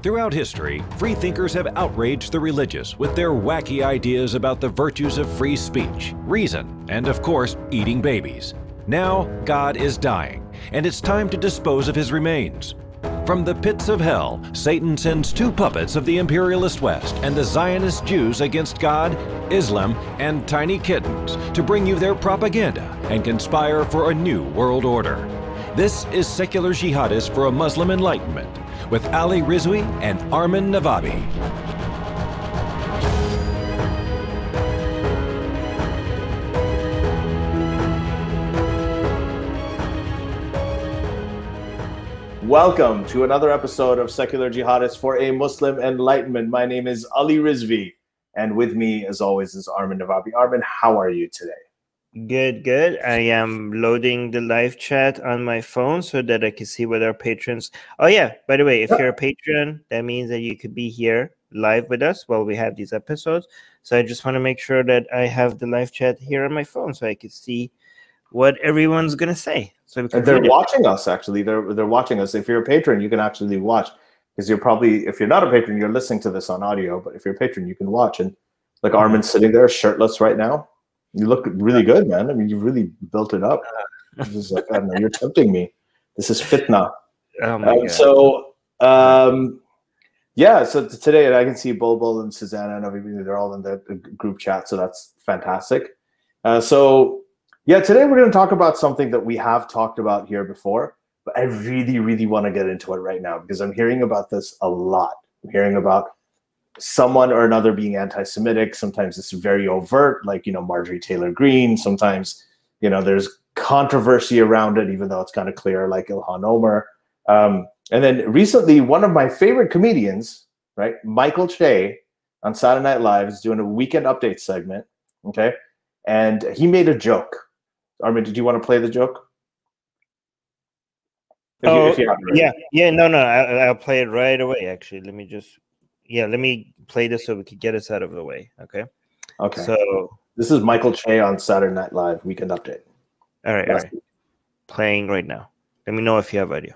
Throughout history, freethinkers have outraged the religious with their wacky ideas about the virtues of free speech, reason, and of course, eating babies. Now, God is dying, and it's time to dispose of his remains. From the pits of hell, Satan sends two puppets of the imperialist West and the Zionist Jews against God, Islam, and tiny kittens to bring you their propaganda and conspire for a new world order. This is Secular Jihadists for a Muslim Enlightenment with Ali Rizvi and Armin Navabi. Welcome to another episode of Secular Jihadists for a Muslim Enlightenment. My name is Ali Rizvi, and with me, as always, is Armin Navabi. Armin, how are you today? Good, good. I am loading the live chat on my phone so that I can see what our patrons... Oh, yeah, by the way, if you're a patron, that means that you could be here live with us while we have these episodes. So I just want to make sure that I have the live chat here on my phone so I can see what everyone's going to say. So we can they're watching us, actually. They're watching us. If you're a patron, you can actually watch. Because you're probably, if you're not a patron, you're listening to this on audio. But if you're a patron, you can watch. And like Armin's sitting there shirtless right now. You look really good, man. I mean, you've really built it up. This is like, I don't know, you're tempting me. This is fitna. Oh my God. Yeah, so today I can see Bulbul and Susanna and everybody. They're all in the group chat, so that's fantastic. Yeah, today we're going to talk about something that we have talked about here before, but I really, really want to get into it right now because I'm hearing about this a lot. I'm hearing about someone or another being anti-Semitic. Sometimes it's very overt, like, you know, Marjorie Taylor Greene. Sometimes, you know, there's controversy around it, even though it's kind of clear, like Ilhan Omar. And then recently, one of my favorite comedians, right, Michael Che on Saturday Night Live is doing a weekend update segment, okay? And he made a joke. Armin, did you want to play the joke? No, I'll play it right away, actually. Let me play this so we can get us out of the way, okay? Okay. So this is Michael Che on Saturday Night Live, weekend update. All right. Playing right now. Let me know if you have audio.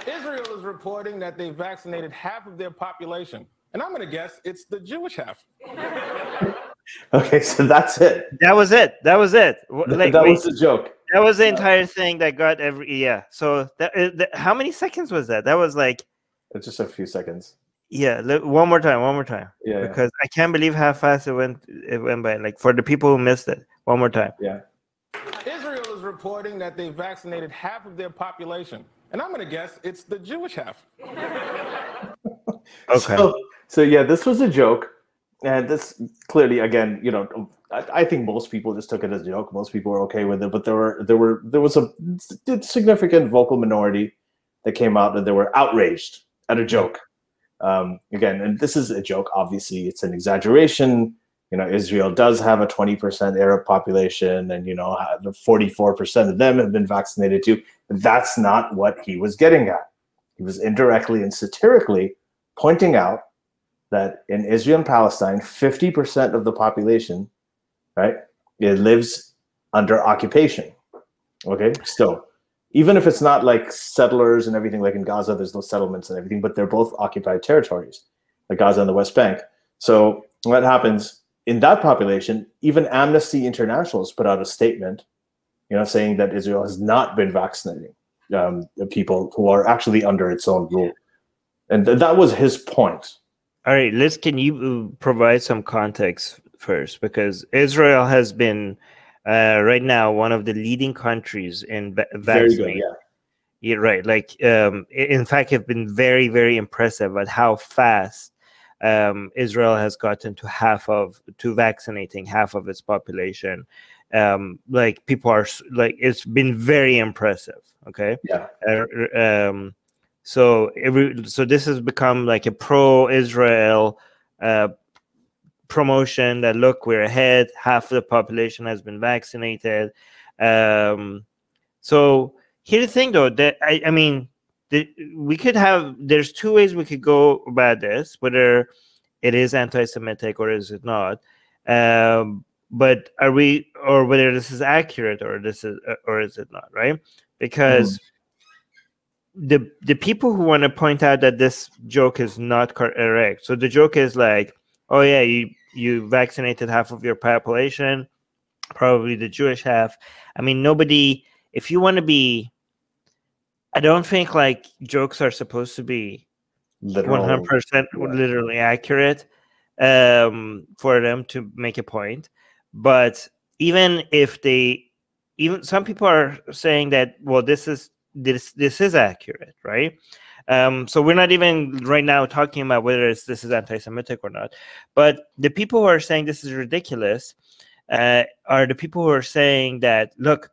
Israel is reporting that they vaccinated half of their population. And I'm going to guess it's the Jewish half. Okay, so that's it. That was it. That was the joke. That was the entire thing that got So how many seconds was that? That was like... It's just a few seconds. Yeah, one more time. Yeah. Because I can't believe how fast it went by. Like, for the people who missed it, one more time. Yeah. Israel is reporting that they vaccinated half of their population. And I'm going to guess it's the Jewish half. Okay. So yeah, this was a joke. And this clearly, again, you know, I think most people just took it as a joke. Most people were okay with it, but there was a significant vocal minority that came out and they were outraged at a joke. Again, and this is a joke. Obviously, it's an exaggeration. You know, Israel does have a 20% Arab population, and you know, 44% of them have been vaccinated too. But that's not what he was getting at. He was indirectly and satirically pointing out that in Israel and Palestine, 50% of the population, right, it lives under occupation. Okay, still, even if it's not like settlers and everything, like in Gaza, there's no settlements and everything, but they're both occupied territories, like Gaza and the West Bank. So what happens in that population? Even Amnesty International has put out a statement, you know, saying that Israel has not been vaccinating the people who are actually under its own rule, and that was his point. All right, Liz, can you provide some context first? Because Israel has been right now one of the leading countries in vaccinating. Very good, yeah. Yeah, right. Like, in fact, it's been very, very impressive at how fast Israel has gotten to vaccinating half of its population. Like, people are like, it's been very impressive. Okay. Yeah. So this has become like a pro-Israel promotion that, look, we're ahead. Half of the population has been vaccinated. So here's the thing, though, that I mean, we could have, there's two ways we could go about this, whether it is anti-Semitic or is it not. But are we, or whether this is accurate or is it not, right? Because the people who want to point out that this joke is not correct. So the joke is like, oh yeah, you vaccinated half of your population, probably the Jewish half. I mean, nobody. If you want to be, I don't think like jokes are supposed to be 100% literally accurate for them to make a point. But even if even some people are saying that, well, this is accurate, right? So we're not even right now talking about whether this is anti-Semitic or not. But the people who are saying this is ridiculous are the people who are saying that, look,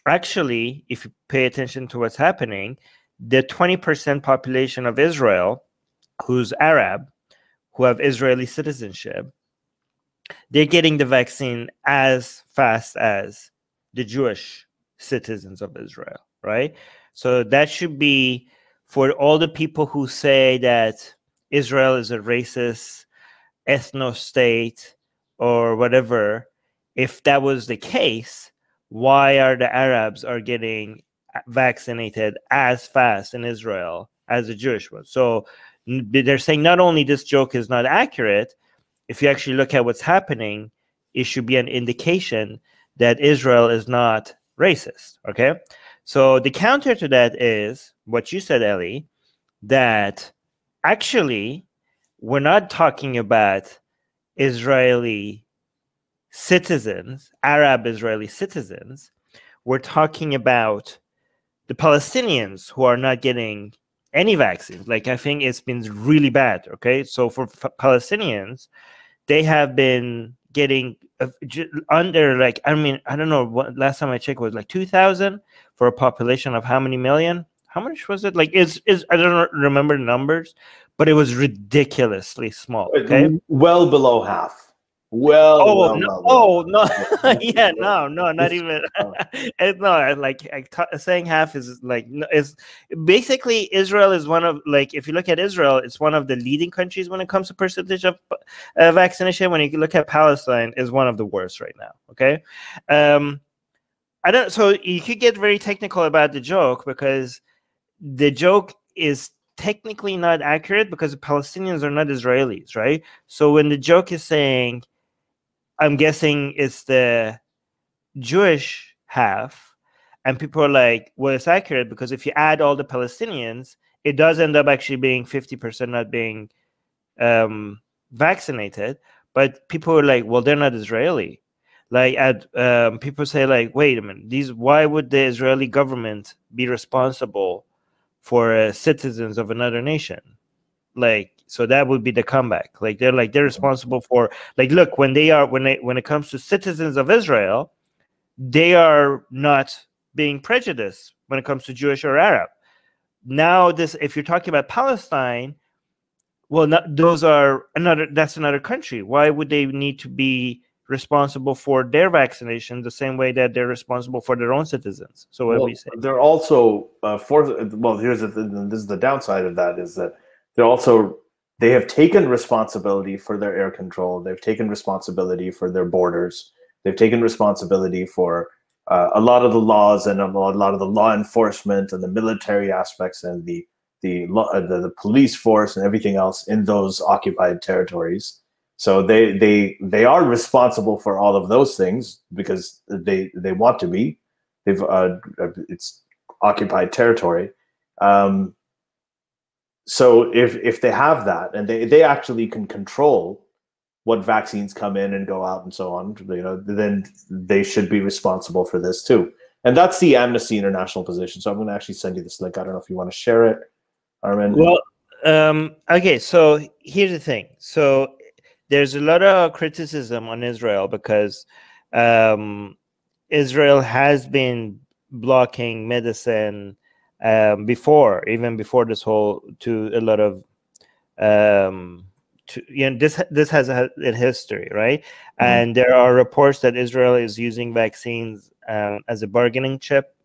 actually, if you pay attention to what's happening, the 20% population of Israel who's Arab, who have Israeli citizenship, they're getting the vaccine as fast as the Jewish citizens of Israel, right? So that should be for all the people who say that Israel is a racist ethno-state or whatever. If that was the case, why are the Arabs are getting vaccinated as fast in Israel as the Jewish ones? So they're saying not only this joke is not accurate, if you actually look at what's happening, it should be an indication that Israel is not racist, okay? So the counter to that is what you said, Ellie, that actually we're not talking about Israeli citizens, Arab Israeli citizens. We're talking about the Palestinians who are not getting any vaccines. Like, I think it's been really bad, okay? So for Palestinians, they have been getting under, like, I mean, I don't know, what last time I checked was like 2,000 for a population of how many million? How much was it? Like, I don't remember the numbers, but it was ridiculously small, okay? Well below half. No, yeah, no, not even. No, like saying half is like, is basically Israel is one of, like, if you look at Israel, it's one of the leading countries when it comes to percentage of vaccination. When you look at Palestine, is one of the worst right now. Okay, I don't. So you could get very technical about the joke because the joke is technically not accurate because the Palestinians are not Israelis, right? So when the joke is saying, I'm guessing it's the Jewish half, and people are like, well, it's accurate because if you add all the Palestinians, it does end up actually being 50% not being vaccinated. But people are like, well, they're not Israeli. Like, people say, like, wait a minute, why would the Israeli government be responsible for citizens of another nation? Like, so that would be the comeback. Like, they're responsible for, like, look, when it comes to citizens of Israel, they are not being prejudiced when it comes to Jewish or Arab. Now, if you're talking about Palestine, well, that's another country. Why would they need to be responsible for their vaccination the same way that they're responsible for their own citizens? So what do we say? They're also this is the downside of that, is that they have taken responsibility for their air control. They've taken responsibility for their borders. They've taken responsibility for a lot of the laws and a lot of the law enforcement and the military aspects and the police force and everything else in those occupied territories. So they are responsible for all of those things because they want to be. It's occupied territory. So if they have that and they actually can control what vaccines come in and go out and so on, then they should be responsible for this too. And that's the Amnesty International position. So I'm going to actually send you this link. I don't know if you want to share it, Armin. Well, okay. So here's the thing. So there's a lot of criticism on Israel because Israel has been blocking medicine even before this whole, to a lot of this has a history, right? Mm-hmm. And there are reports that Israel is using vaccines as a bargaining chip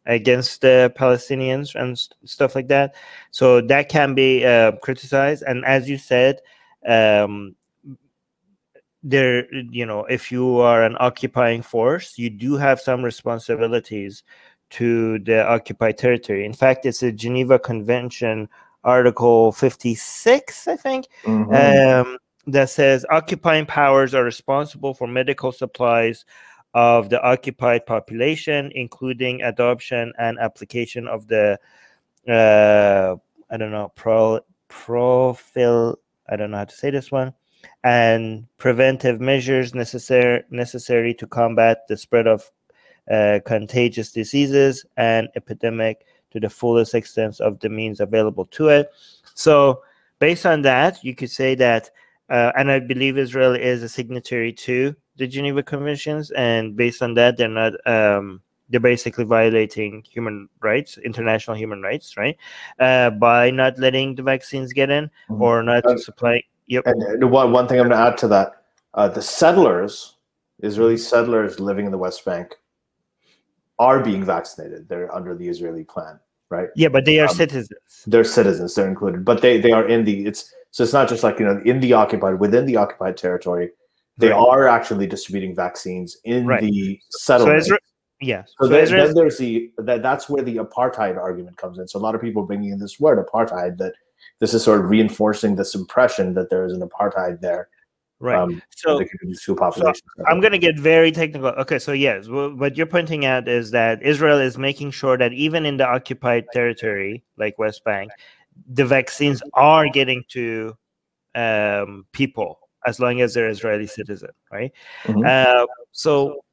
against the Palestinians and stuff like that. So that can be criticized. And as you said, if you are an occupying force, you do have some responsibilities to the occupied territory. In fact, it's a Geneva Convention, Article 56, I think, that says occupying powers are responsible for medical supplies of the occupied population, including adoption and application of the I don't know, I don't know how to say this one, and preventive measures necessary to combat the spread of contagious diseases and epidemic to the fullest extent of the means available to it. So based on that, you could say that, and I believe Israel is a signatory to the Geneva Conventions, and based on that, they're not, they're basically violating human rights, international human rights, right? By not letting the vaccines get in or not supply. Yep. And one thing I'm going to add to that, the settlers, Israeli settlers living in the West Bank, are being vaccinated. They're under the Israeli plan, right? Yeah, but they are citizens. They're citizens. They're included, but they are in the. So it's not just like, in the occupied, within the occupied territory. They are actually distributing vaccines in the settlement. So then there's that's where the apartheid argument comes in. So a lot of people bringing in this word apartheid, that this is sort of reinforcing this impression that there is an apartheid there. Right. So I'm going to get very technical. Okay. So yes, what you're pointing out is that Israel is making sure that even in the occupied territory, like West Bank, the vaccines are getting to people as long as they're Israeli citizen, right? So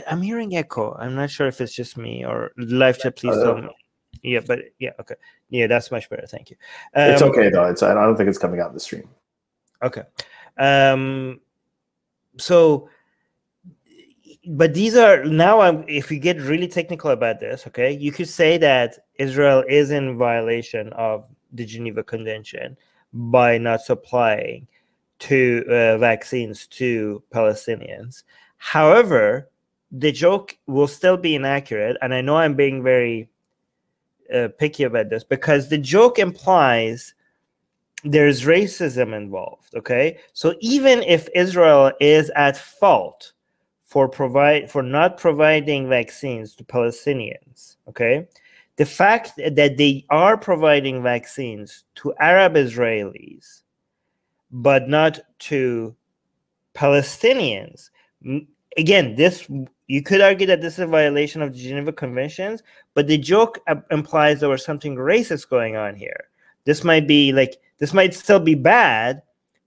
I'm hearing echo. I'm not sure if it's just me or live chat. Please tell me. Yeah, but yeah, okay. Yeah, that's much better. Thank you. It's okay though. I don't think it's coming out in the stream. Okay. So, but these are now, if you get really technical about this, okay, you could say that Israel is in violation of the Geneva Convention by not supplying vaccines to Palestinians. However, the joke will still be inaccurate, and I know I'm being very picky about this, because the joke implies there's racism involved. Okay, so even if Israel is at fault for not providing vaccines to Palestinians, okay, the fact that they are providing vaccines to Arab Israelis but not to Palestinians, again, this, you could argue that this is a violation of the Geneva Conventions, but the joke implies there was something racist going on here. This might be like, this might still be bad,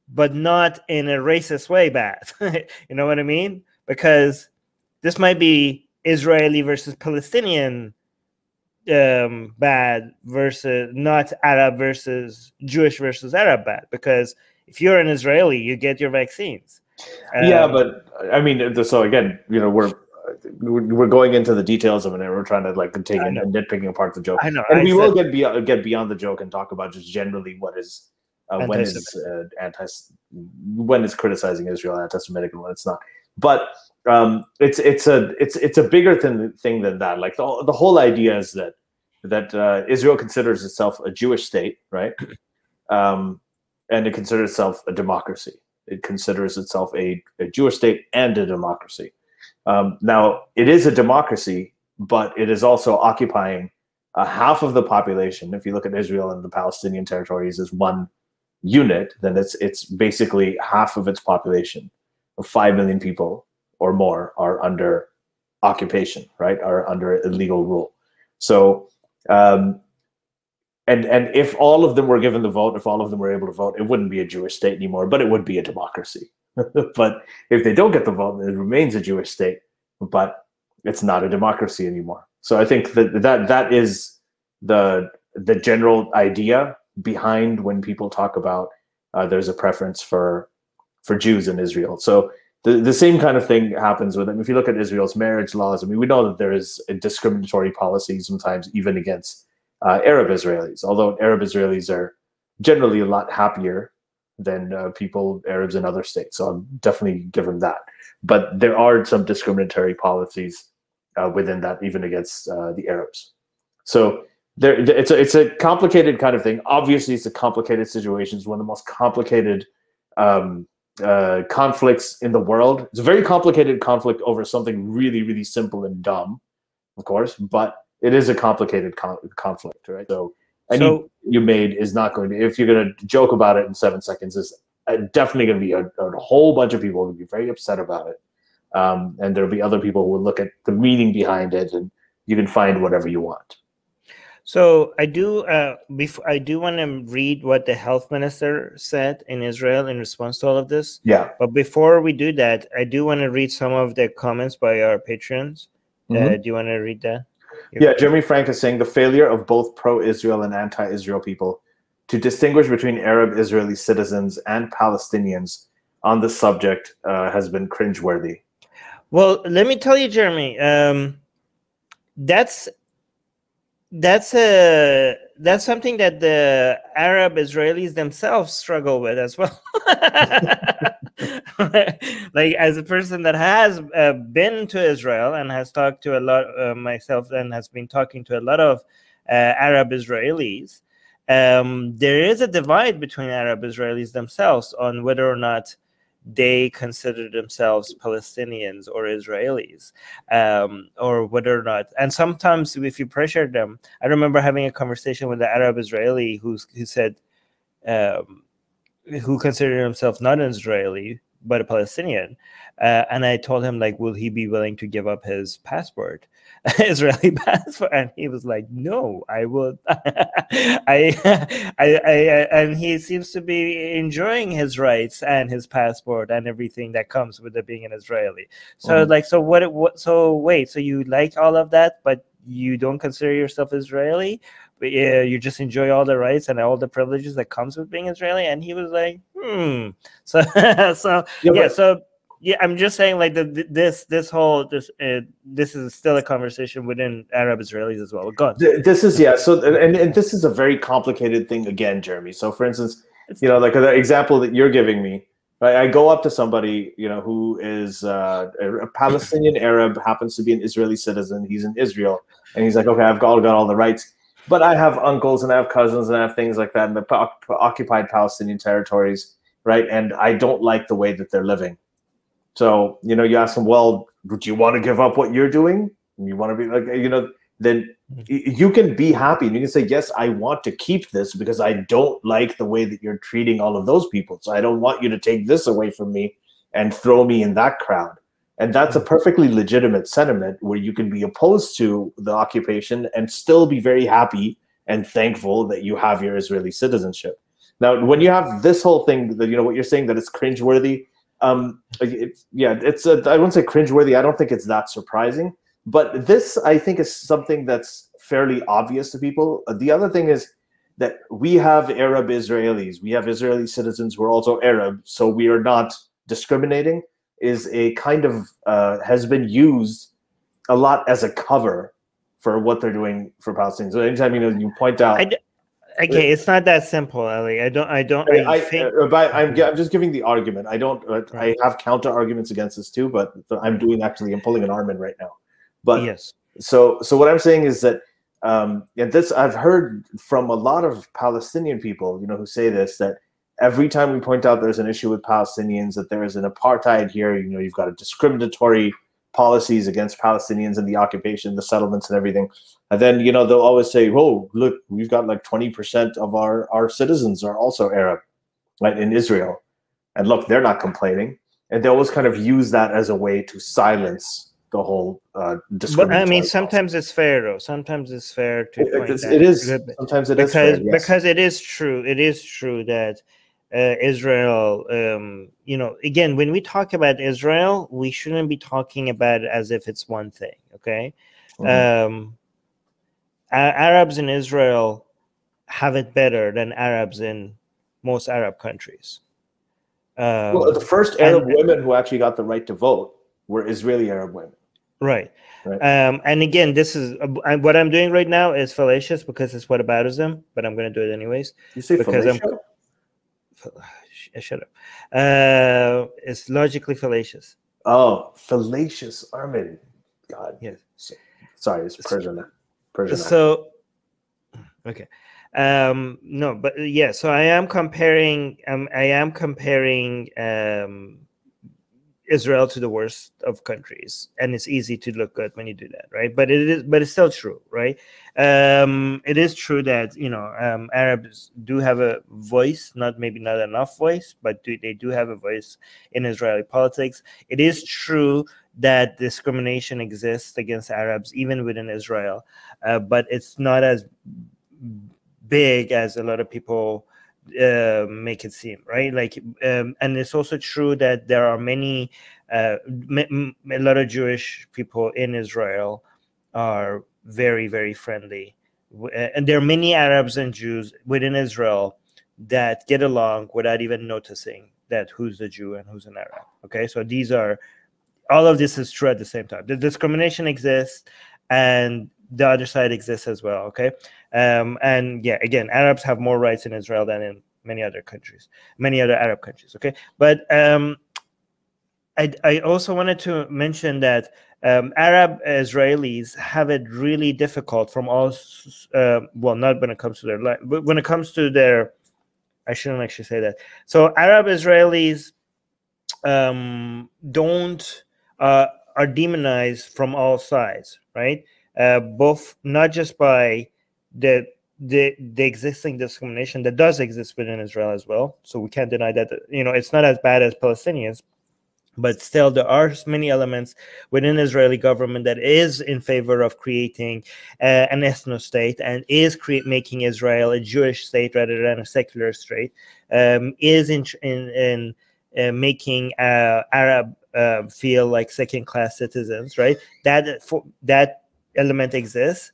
but not in a racist way bad. You know what I mean? Because this might be Israeli versus Palestinian bad versus not Arab versus Jewish versus Arab bad. Because if you're an Israeli, you get your vaccines. Yeah, but I mean, so again, we're going into the details of it, and we're trying to like take and nitpicking apart the joke. I know, and we will get beyond the joke and talk about just generally what is when is criticizing Israel anti-Semitic and when it's not. But it's a bigger thing than that. Like the whole idea is that Israel considers itself a Jewish state, right? And it considers itself a democracy. It considers itself a Jewish state and a democracy. Now, it is a democracy, but it is also occupying half of the population. If you look at Israel and the Palestinian territories as one unit, then it's basically half of its population, of 5 million people or more, are under occupation, right? Are under illegal rule. So, and if all of them were given the vote, if all of them were able to vote, it wouldn't be a Jewish state anymore, but it would be a democracy. But if they don't get the vote, it remains a Jewish state, but it's not a democracy anymore. So I think that is the general idea behind when people talk about there's a preference for Jews in Israel. So the same kind of thing happens with them. If you look at Israel's marriage laws, I mean, we know that there is a discriminatory policy sometimes even against Arab Israelis, although Arab Israelis are generally a lot happier than Arabs in other states. So I'm definitely given that. But there are some discriminatory policies within that, even against the Arabs. So it's a complicated kind of thing. Obviously, it's a complicated situation. It's one of the most complicated conflicts in the world. It's a very complicated conflict over something really, really simple and dumb. of course, but it is a complicated conflict, right? So any you made is not going to, if you're going to joke about it in 7 seconds, is definitely going to be a whole bunch of people who will be very upset about it. And there'll be other people who will look at the meaning behind it, and you can find whatever you want. So I do want to read what the health minister said in Israel in response to all of this. Yeah. But before we do that, I do want to read some of the comments by our patrons. Do you want to read that? Yeah, Jeremy Frank is saying the failure of both pro-Israel and anti-Israel people to distinguish between Arab Israeli citizens and Palestinians on this subject has been cringeworthy. Well, let me tell you, Jeremy, that's something that the Arab Israelis themselves struggle with as well. Like, as a person that has been to Israel and has talked to a lot myself, and has been talking to a lot of Arab Israelis, there is a divide between Arab Israelis themselves on whether or not they consider themselves Palestinians or Israelis, or whether or not. And sometimes if you pressure them, I remember having a conversation with an Arab Israeli who said, who considered himself not an Israeli, but a Palestinian. And I told him, like, will he be willing to give up his passport, Israeli passport? And he was like, no, I will. And he seems to be enjoying his rights and his passport and everything that comes with it being an Israeli. So like, so wait, so you like all of that, but you don't consider yourself Israeli? But you just enjoy all the rights and all the privileges that comes with being Israeli? And he was like, yeah, I'm just saying, like, this is still a conversation within Arab Israelis as well. Go on. This is, yeah. So and this is a very complicated thing again, Jeremy. So for instance, like the example that you're giving me, right? I go up to somebody, who is a Palestinian Arab, happens to be an Israeli citizen. He's in Israel, and he's like, okay, I've got all the rights, but I have uncles and I have cousins and I have things like that in the occupied Palestinian territories, right? And I don't like the way that they're living. So, you ask them, well, do you want to give up what you're doing? You want to be like, then you can be happy. And you can say, yes, I want to keep this because I don't like the way that you're treating all of those people. So I don't want you to take this away from me and throw me in that crowd. And that's a perfectly legitimate sentiment where you can be opposed to the occupation and still be very happy and thankful that you have your Israeli citizenship. Now, when you have this whole thing that, what you're saying, that it's cringeworthy, I wouldn't say cringeworthy. I don't think it's that surprising, but this, I think, is something that's fairly obvious to people. The other thing is that we have Arab Israelis. We have Israeli citizens who are also Arab, so we are not discriminating, is a kind of, has been used a lot as a cover for what they're doing for Palestinians. So anytime, you point out... Okay, it's not that simple, Ali. I'm just giving the argument. I don't. I have counter arguments against this too, but I'm pulling an arm in right now. But yes. So what I'm saying is that, this I've heard from a lot of Palestinian people, who say this, that every time we point out there's an issue with Palestinians, that there is an apartheid here. You've got a discriminatory policies against Palestinians in the occupation, the settlements and everything. And then, they'll always say, oh, look, we've got like 20% of our citizens are also Arab, right, in Israel. And look, they're not complaining. And they always kind of use that as a way to silence the whole discriminatory. But I mean, sometimes it's fair, though. Sometimes it's fair to point that. It is. Sometimes it is fair, yes. Because it is true. It is true that Israel, again, when we talk about Israel, we shouldn't be talking about it as if it's one thing, okay? Arabs in Israel have it better than Arabs in most Arab countries. Well, the first Arab women who actually got the right to vote were Israeli Arab women. Right. And again, this is what I'm doing right now is fallacious because it's whataboutism, but I'm going to do it anyways. You say fallacious? Shut up. It's logically fallacious. Oh, fallacious, Armin. God. Yes. Sorry, it's Persian. So, okay. No, but yeah. So I am comparing. Israel to the worst of countries, and it's easy to look good when you do that, right? But it's still true, right? It is true that Arabs do have a voice, maybe not enough voice, but they do have a voice in Israeli politics. It is true that discrimination exists against Arabs even within Israel, but it's not as big as a lot of people make it seem, right? Like, and it's also true that there are many, a lot of Jewish people in Israel are very, very friendly, and there are many Arabs and Jews within Israel that get along without even noticing that who's a Jew and who's an Arab. Okay, so all of this is true at the same time. The discrimination exists, and the other side exists as well. Okay, and yeah, again, Arabs have more rights in Israel than in many other countries, many other Arab countries. Okay, but I also wanted to mention that Arab Israelis have it really difficult from all. Well, not when it comes to their life, but when it comes to their. I shouldn't actually say that. So Arab Israelis are demonized from all sides, right? Both, not just by the existing discrimination that does exist within Israel as well. So we can't deny that, it's not as bad as Palestinians, but still there are many elements within Israeli government that is in favor of creating an ethno-state and is making Israel a Jewish state rather than a secular state, is in making Arab feel like second-class citizens, right? That element exists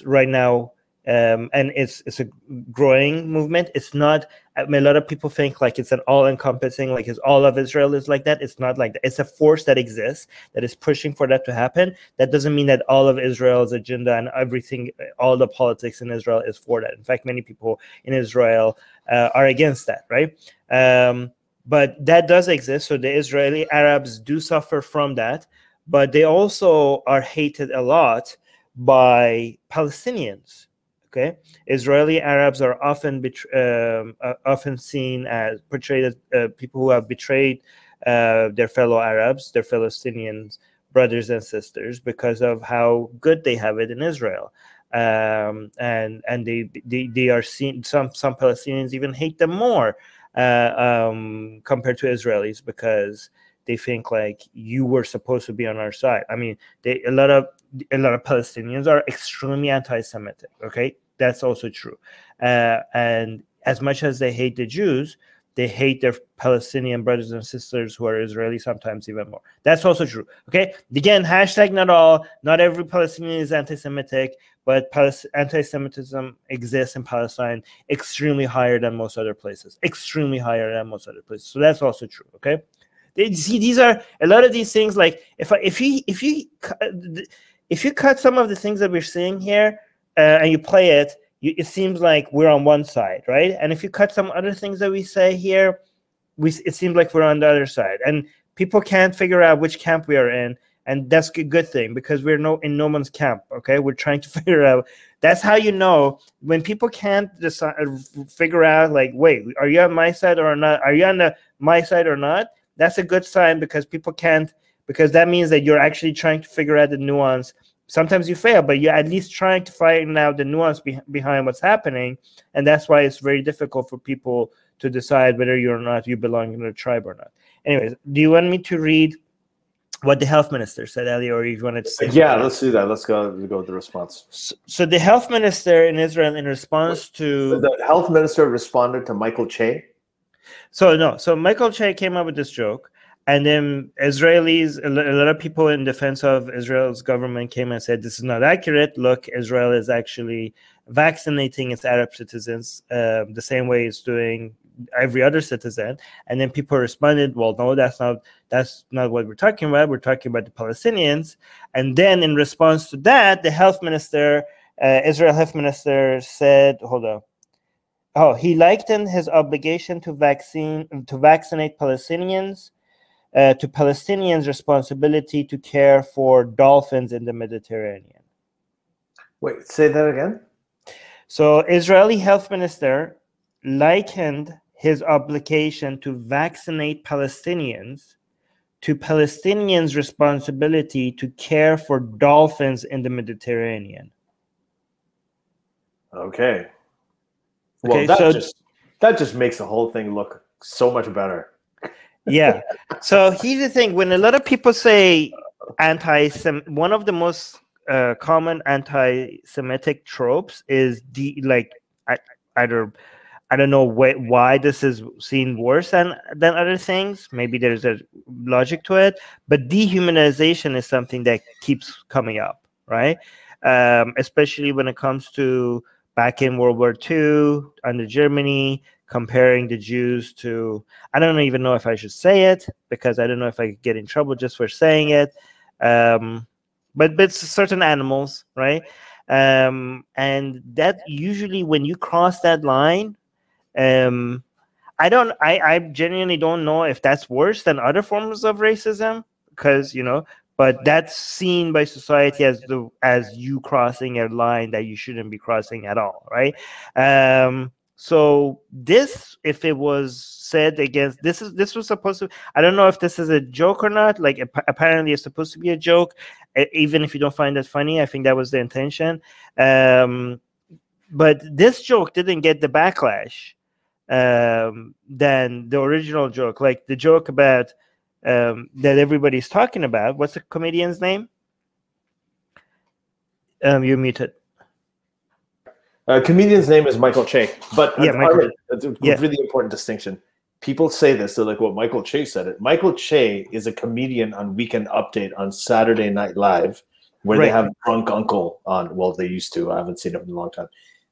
right now, and it's a growing movement. It's not. I mean, a lot of people think like it's an all-encompassing, like it's all of Israel is like that. It's not like that. It's a force that exists that is pushing for that to happen. That doesn't mean that all of Israel's agenda and everything, all the politics in Israel is for that. In fact, many people in Israel are against that, right? But that does exist. So the Israeli Arabs do suffer from that, but they also are hated a lot by Palestinians. Okay, Israeli Arabs are often seen as portrayed as people who have betrayed their fellow Arabs, their Palestinians, brothers and sisters, because of how good they have it in Israel, and they are seen. Some Palestinians even hate them more compared to Israelis because they think like you were supposed to be on our side. I mean, a lot of Palestinians are extremely anti-Semitic. Okay, that's also true. And as much as they hate the Jews, they hate their Palestinian brothers and sisters who are Israeli sometimes even more. That's also true. Okay, again, hashtag not every Palestinian is anti-Semitic, but anti-Semitism exists in Palestine extremely higher than most other places. Extremely higher than most other places. So that's also true. Okay. See, these are a lot of these things. Like if you cut some of the things that we're seeing here and you play it, it seems like we're on one side, right? And if you cut some other things that we say here, it seems like we're on the other side. And people can't figure out which camp we are in, and that's a good thing because we're in no man's camp. Okay, we're trying to figure out. That's how you know when people can't figure out. Like, wait, are you on my side or not? Are you on my side or not? That's a good sign because people can't, because that means that you're actually trying to figure out the nuance. Sometimes you fail, but you're at least trying to find out the nuance behind what's happening. And that's why it's very difficult for people to decide whether you belong in a tribe or not. Anyways, do you want me to read what the health minister said, Ali, or you wanted to say? Yeah, let's do that. Let's go with the response. So the health minister in Israel, in response to... The health minister responded to Michael Che? So Michael Che came up with this joke, and then Israelis, a lot of people in defense of Israel's government came and said, this is not accurate. Look, Israel is actually vaccinating its Arab citizens the same way it's doing every other citizen. And then people responded, well, no, that's not what we're talking about. We're talking about the Palestinians. And then in response to that, the health minister, Israel health minister said, hold on. Oh, he likened his obligation to vaccinate Palestinians to Palestinians' responsibility to care for dolphins in the Mediterranean. Wait, say that again? So Israeli health minister likened his obligation to vaccinate Palestinians to Palestinians' responsibility to care for dolphins in the Mediterranean. Okay. Well, that just makes the whole thing look so much better. Yeah. So here's the thing: when a lot of people say one of the most common anti-Semitic tropes is I don't know why this is seen worse than other things. Maybe there's a logic to it, but dehumanization is something that keeps coming up, right? Especially when it comes to back in World War II under Germany, comparing the Jews to, I don't even know if I should say it, because I don't know if I could get in trouble just for saying it. But it's certain animals, right? And that usually when you cross that line, I genuinely don't know if that's worse than other forms of racism, because but that's seen by society as you crossing a line that you shouldn't be crossing at all, right? So this, if it was said against, this was supposed to, I don't know if this is a joke or not. Like apparently it's supposed to be a joke, even if you don't find it funny. I think that was the intention. But this joke didn't get the backlash than the original joke, like the joke about that everybody's talking about. What's the comedian's name? You're muted. Comedian's name is Michael Che, but it's a really important distinction. People say this, they're like, well, Michael Che said it. Michael Che is a comedian on Weekend Update on Saturday Night Live, where they have Drunk Uncle on. Well, they used to. I haven't seen him in a long time.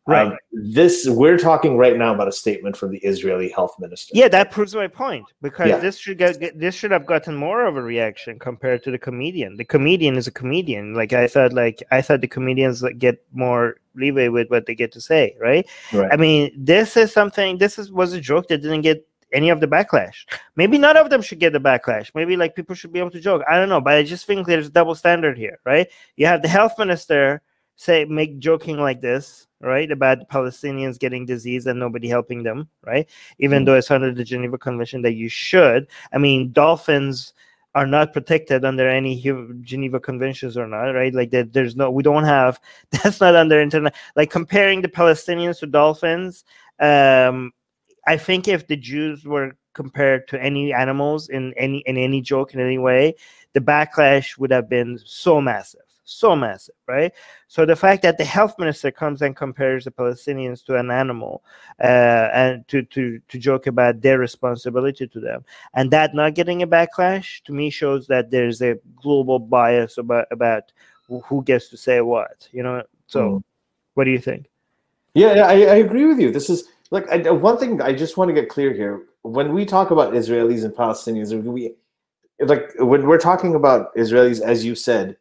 Right. We're talking right now about a statement from the Israeli health minister. Yeah, that proves my point, because this should have gotten more of a reaction compared to the comedian. The comedian is a comedian. Like I thought the comedians get more leeway with what they get to say, right? I mean, this was a joke that didn't get any of the backlash. Maybe none of them should get the backlash. Maybe like people should be able to joke. I don't know, but I just think there's a double standard here, right? You have the health minister make joking like this, right, about Palestinians getting disease and nobody helping them, right? Even though it's under the Geneva Convention that you should. I mean, dolphins are not protected under any Geneva Conventions or not, right? Like that's not under internet. Like comparing the Palestinians to dolphins, I think if the Jews were compared to any animals in any joke in any way, the backlash would have been so massive, right? So the fact that the health minister comes and compares the Palestinians to an animal and to joke about their responsibility to them, and that not getting a backlash, to me shows that there's a global bias about who gets to say what, So what do you think? Yeah, I agree with you. This is like one thing I just want to get clear here. When we talk about Israelis and Palestinians, when we're talking about Israelis, as you said,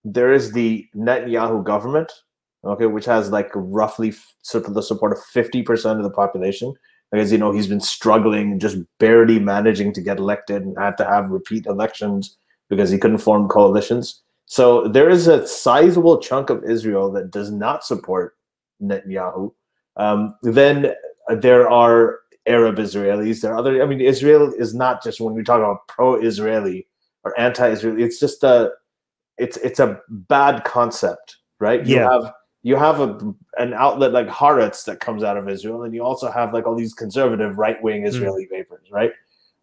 there is the Netanyahu government, okay, which has like roughly the support of 50% of the population. As you know, he's been struggling, just barely managing to get elected, and had to have repeat elections because he couldn't form coalitions. So there is a sizable chunk of Israel that does not support Netanyahu. Then there are Arab Israelis. There are other. I mean, Israel is not just, when we talk about pro-Israeli or anti-Israeli, it's just it's a bad concept, right? Yeah. You have an outlet like Haaretz that comes out of Israel, and you also have like all these conservative right-wing Israeli papers, right?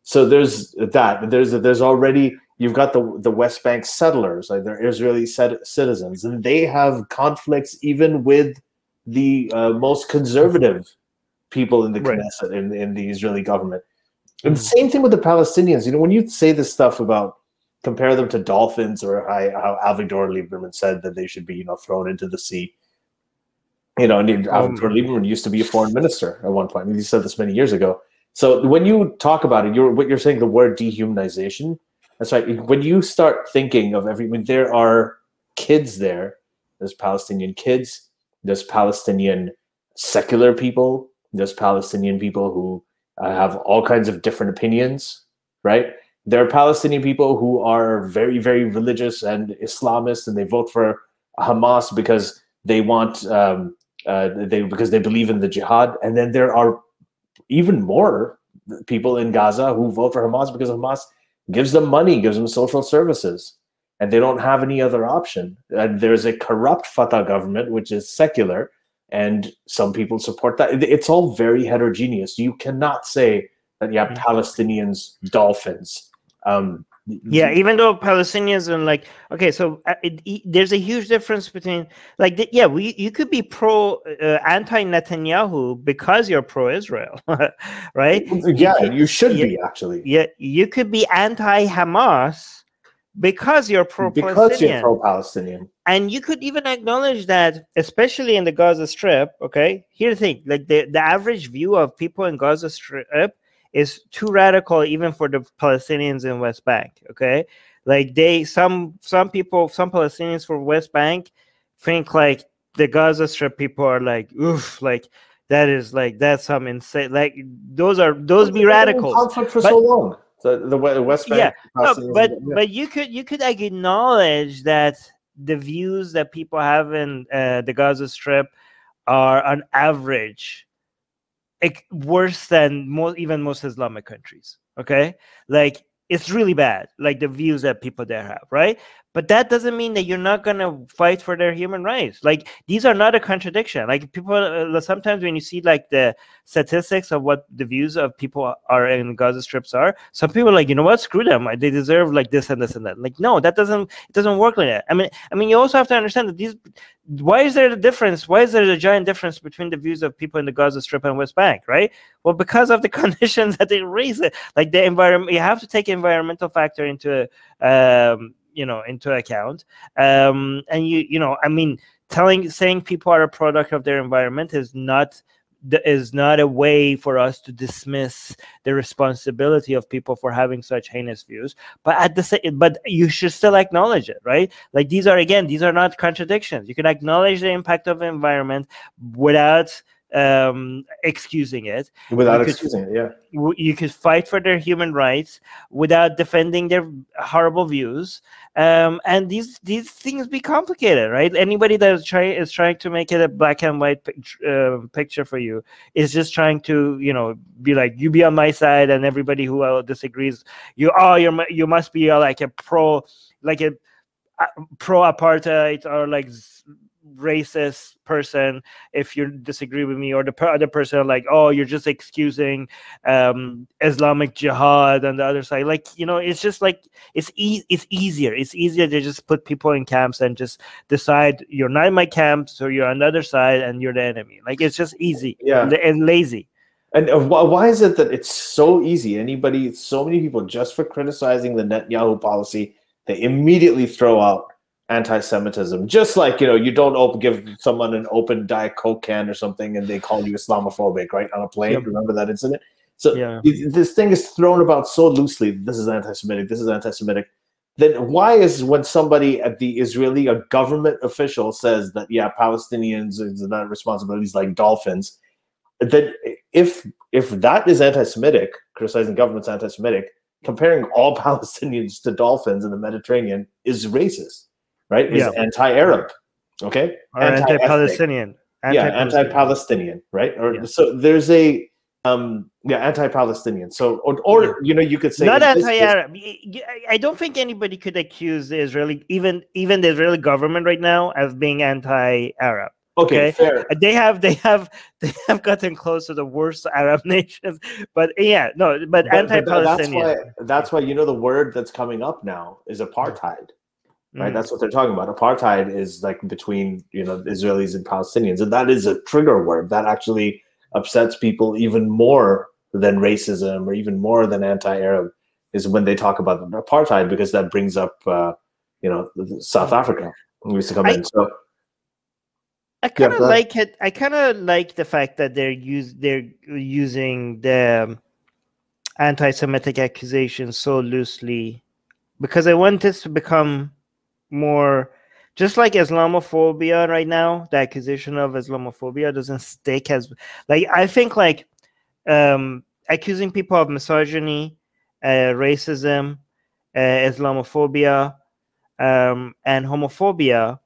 So there's that. There's already, you've got the West Bank settlers, like they're Israeli citizens, and they have conflicts even with the most conservative people in the Knesset, in the Israeli government. And same thing with the Palestinians. When you say this stuff about compare them to dolphins, or how Avigdor Lieberman said that they should be, thrown into the sea. And Avigdor Lieberman used to be a foreign minister at one point. I mean, he said this many years ago. So when you talk about it, what you're saying, the word dehumanization. That's right. When you start thinking of there are kids there. There's Palestinian kids. There's Palestinian secular people. There's Palestinian people who have all kinds of different opinions, right? There are Palestinian people who are very, very religious and Islamist, and they vote for Hamas because they want because they believe in the jihad. And then there are even more people in Gaza who vote for Hamas because Hamas gives them money, gives them social services, and they don't have any other option. There's a corrupt Fatah government, which is secular, and some people support that. It's all very heterogeneous. You cannot say that, yeah, Palestinians, dolphins. Yeah, even though Palestinians and like, okay, so there's a huge difference between like, you could be pro anti-Netanyahu because you're pro-Israel, right? Yeah, you should be actually. Yeah, you could be anti-Hamas because you're pro-Palestinian. Because you're pro-Palestinian. And you could even acknowledge that, especially in the Gaza Strip, okay? Here's the thing, like the average view of people in Gaza Strip is too radical even for the Palestinians in West Bank, okay? Like some Palestinians for West Bank think like the Gaza Strip people are like, oof, like that's some insane, like those be radicals. Conflict for so long. The West Bank. Yeah, no, but you could acknowledge that the views that people have in the Gaza Strip are on average worse than most Islamic countries. Okay, like it's really bad, like the views that people there have, right? But that doesn't mean that you're not gonna fight for their human rights. Like these are not a contradiction. Like people sometimes when you see like the statistics of what the views of people are in Gaza Strips are, some people are like, you know what, screw them. They deserve like this and this and that. Like no, it doesn't work like that. I mean, you also have to understand that why is there a difference? Why is there a giant difference between the views of people in the Gaza Strip and West Bank, right? Well, because of the conditions that they raise it, like the environment. You have to take environmental factor into into account. And saying people are a product of their environment is not a way for us to dismiss the responsibility of people for having such heinous views. But but you should still acknowledge it, right? Like these are not contradictions. You can acknowledge the impact of the environment without excusing it. Yeah. You could fight for their human rights without defending their horrible views. And these things be complicated, right? Anybody that is trying to make it a black and white picture for you is just trying to, be like, you be on my side, and everybody who disagrees, you must be like a pro apartheid or like racist person if you disagree with me, or the other person like, oh, you're just excusing Islamic jihad on the other side. Like, it's just like it's easier to just put people in camps and just decide you're not in my camp, so you're on the other side and you're the enemy. Like it's just easy and lazy. And why is it that it's so easy? So many people, just for criticizing the Netanyahu policy, they immediately throw out anti-Semitism, just like you don't give someone an open Diet Coke can or something and they call you Islamophobic, right, on a plane. Yep. Remember that incident? So this thing is thrown about so loosely. This is anti-Semitic. This is anti-Semitic. Then why is when somebody at the Israeli, a government official, says that Palestinians is not responsibilities like dolphins, then if that is anti-Semitic, criticizing government's anti-Semitic, comparing all Palestinians to dolphins in the Mediterranean is racist. Right? Is anti-Arab, okay? Or anti-Palestinian. Anti-Palestinian, right? Or so there's a anti-Palestinian. So or you could say not anti-Arab. I don't think anybody could accuse the Israeli, even the Israeli government right now, as being anti-Arab. Okay, fair. They have gotten close to the worst Arab nations, but anti-Palestinian. That's why the word that's coming up now is apartheid. Right, that's what they're talking about. Apartheid is like between Israelis and Palestinians, and that is a trigger word that actually upsets people even more than racism or even more than anti-Arab is when they talk about apartheid, because that brings up South Africa used to come in. So I kind of like it. I kind of like the fact that they're using the anti-Semitic accusations so loosely, because I want this to become more just like Islamophobia right now. The accusation of Islamophobia doesn't stick as like, I think like accusing people of misogyny, racism, Islamophobia, and homophobia,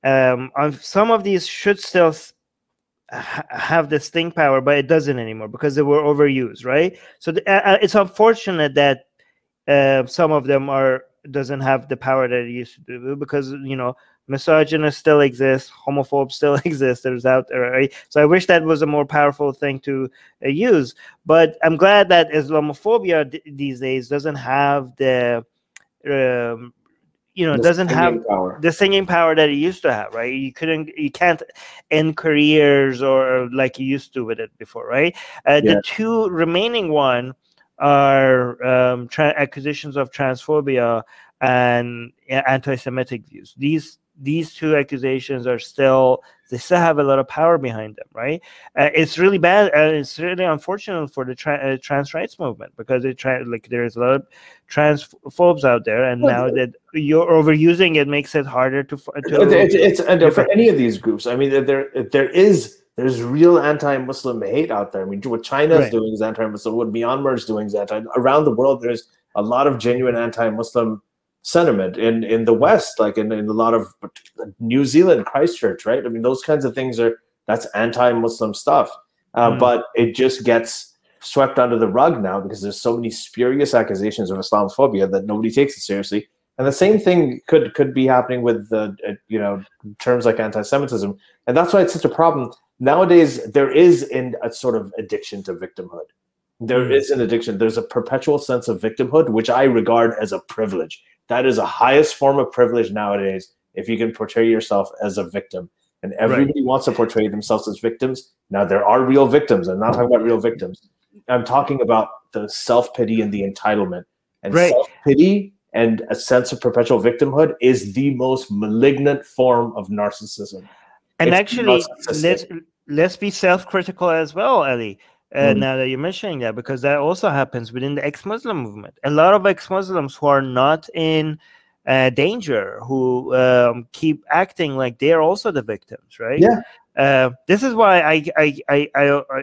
on some of these should still have the sting power, but it doesn't anymore because they were overused, right? So it's unfortunate that some of them doesn't have the power that it used to do, because misogynists still exist, homophobes still exist. There's out there, right? So I wish that was a more powerful thing to use. But I'm glad that Islamophobia these days doesn't have the doesn't have the singing power that it used to have, right? You can't end careers or like you used to with it before, right? The two remaining one are accusations of transphobia and anti-Semitic views. These two accusations they still have a lot of power behind them, right? It's really bad. It's really unfortunate for the trans rights movement, because there's a lot of transphobes out there, and now that you're overusing it makes it harder to and for any of these groups. I mean, there's real anti-Muslim hate out there. I mean, what China is doing is anti-Muslim. What Myanmar is doing is around the world. There's a lot of genuine anti-Muslim sentiment in the West, like in a lot of New Zealand, Christchurch, right? I mean, those kinds of things that's anti-Muslim stuff, but it just gets swept under the rug now because there's so many spurious accusations of Islamophobia that nobody takes it seriously. And the same thing could be happening with terms like anti-Semitism, and that's why it's such a problem nowadays. There is a sort of addiction to victimhood. There is an addiction. There's a perpetual sense of victimhood, which I regard as a privilege. That is the highest form of privilege nowadays, if you can portray yourself as a victim. And everybody wants to portray themselves as victims. Now, there are real victims. I'm not talking about real victims. I'm talking about the self-pity and the entitlement. And self-pity and a sense of perpetual victimhood is the most malignant form of narcissism. And actually, let's be self-critical as well, Ali. Now that you're mentioning that, because that also happens within the ex-Muslim movement. A lot of ex-Muslims who are not in danger, who keep acting like they're also the victims, right? Yeah. This is why I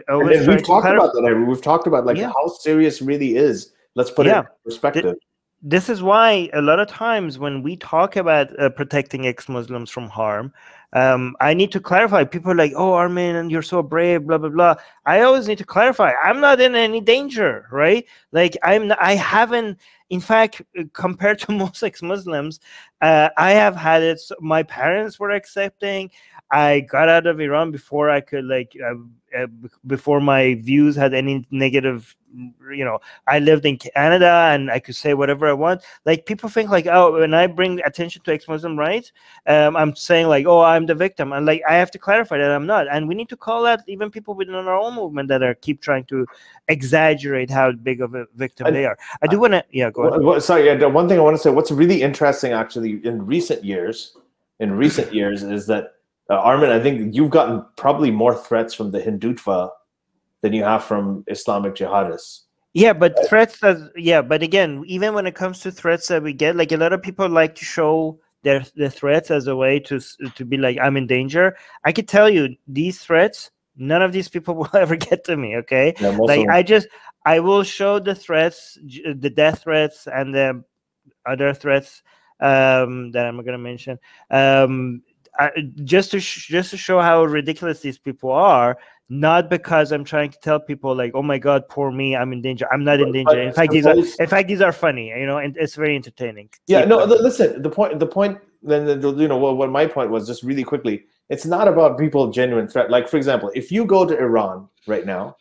always we've talked about that. We've talked about how serious really is. Let's put it in perspective. This is why a lot of times when we talk about protecting ex-Muslims from harm, I need to clarify. People are like, "Oh, Armin, you're so brave," blah blah blah. I always need to clarify. I'm not in any danger, right? Like I haven't. In fact, compared to most ex-Muslims, I have had it. My parents were accepting. I got out of Iran before I could before my views had any negative. I lived in Canada and I could say whatever I want. Like, people think like, oh, when I bring attention to ex-Muslim rights, I'm saying like, oh, I'm the victim. And like, I have to clarify that I'm not. And we need to call out even people within our own movement that keep trying to exaggerate how big of a victim they are. I do want to, go ahead. Sorry, one thing I want to say, what's really interesting actually in recent years is that, Armin, I think you've gotten probably more threats from the Hindutva than you have from Islamic jihadists. Yeah, but but again, even when it comes to threats that we get, like a lot of people like to show their threats as a way to be like, I'm in danger. I could tell you these threats, none of these people will ever get to me, okay? Yeah, like I will show the threats, the death threats and the other threats that I'm not going to mention. Just to show how ridiculous these people are, not because I'm trying to tell people like, oh my God, poor me, I'm in danger. I'm not in danger. In fact, these are funny, and it's very entertaining. Yeah, no, listen, the point then, what my point was, just really quickly, it's not about people genuine threat. Like, for example, if you go to Iran right now,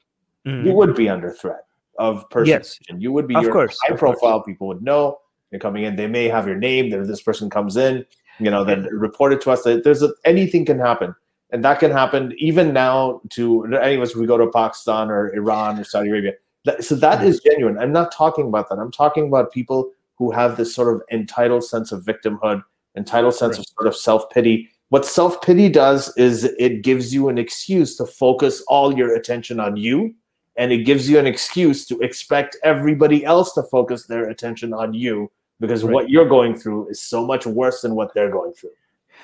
you would be under threat of persecution. Yes. You would be high profile, people would know you're coming in. They may have your name, this person comes in, then report it to us. That anything can happen. And that can happen even now to any of us. We go to Pakistan or Iran or Saudi Arabia. So that is genuine. I'm not talking about that. I'm talking about people who have this sort of entitled sense of victimhood, entitled sense of sort of self-pity. What self-pity does is it gives you an excuse to focus all your attention on you, and it gives you an excuse to expect everybody else to focus their attention on you, because what you're going through is so much worse than what they're going through.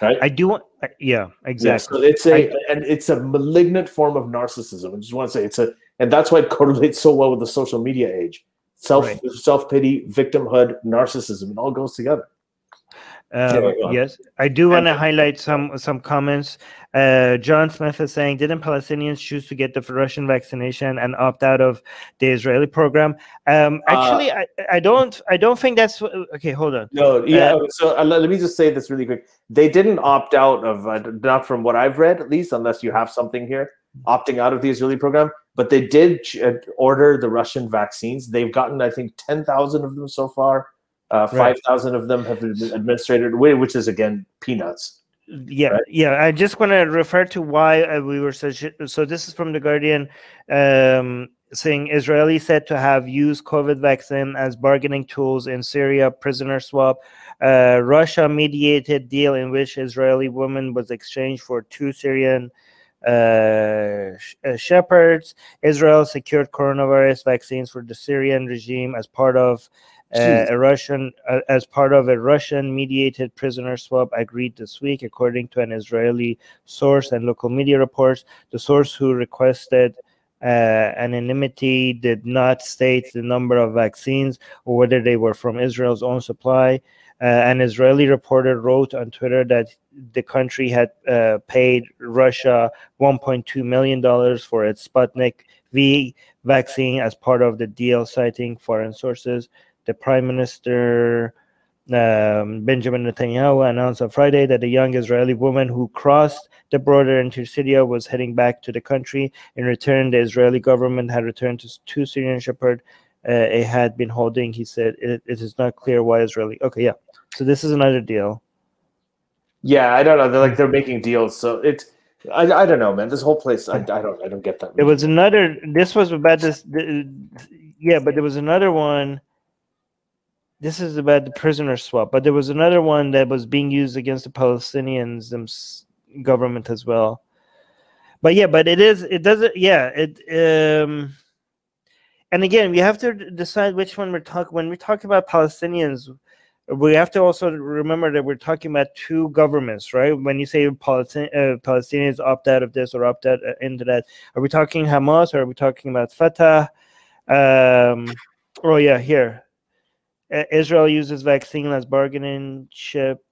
Right? I do want, yeah, exactly. Yeah, so it's a malignant form of narcissism. I just want to say and that's why it correlates so well with the social media age. Self-pity, victimhood, narcissism, it all goes together. Yes, I do want to highlight some comments. John Smith is saying, didn't Palestinians choose to get the Russian vaccination and opt out of the Israeli program? Actually, I don't think that's okay. Hold on. No, yeah. So let me just say this really quick. They didn't opt out of, not from what I've read, at least, unless you have something here, opting out of the Israeli program. But they did order the Russian vaccines. They've gotten, I think, 10,000 of them so far. 5,000 of them have been administered, which is, again, peanuts. Yeah, right? Yeah. I just want to refer to why we were such. So this is from The Guardian, saying Israeli said to have used COVID vaccine as bargaining tools in Syria prisoner swap. Russia mediated deal in which Israeli woman was exchanged for 2 Syrian shepherds. Israel secured coronavirus vaccines for the Syrian regime as part of a Russian mediated prisoner swap agreed this week, according to an Israeli source and local media reports. The source, who requested anonymity, did not state the number of vaccines or whether they were from Israel's own supply. An Israeli reporter wrote on Twitter that the country had paid Russia $1.2 million for its Sputnik V vaccine as part of the deal, citing foreign sources. The Prime Minister Benjamin Netanyahu announced on Friday that a young Israeli woman who crossed the border into Syria was heading back to the country. In return, the Israeli government had returned to 2 Syrian shepherds it had been holding. He said it is not clear why Israeli. Okay, yeah. So this is another deal. Yeah, I don't know. They're making deals, so I don't know, man. This whole place, I don't get that. There was another. This was about this. Yeah, but there was another one. This is about the prisoner swap, but there was another one that was being used against the Palestinians government as well. But yeah, but it doesn't. Yeah, and again, we have to decide which one we're talking. When we talk about Palestinians, we have to also remember that we're talking about 2 governments, right? When you say Palestinians opt out of this or opt out into that, are we talking Hamas or are we talking about Fatah? Oh yeah, here. Israel uses vaccine as bargaining chip.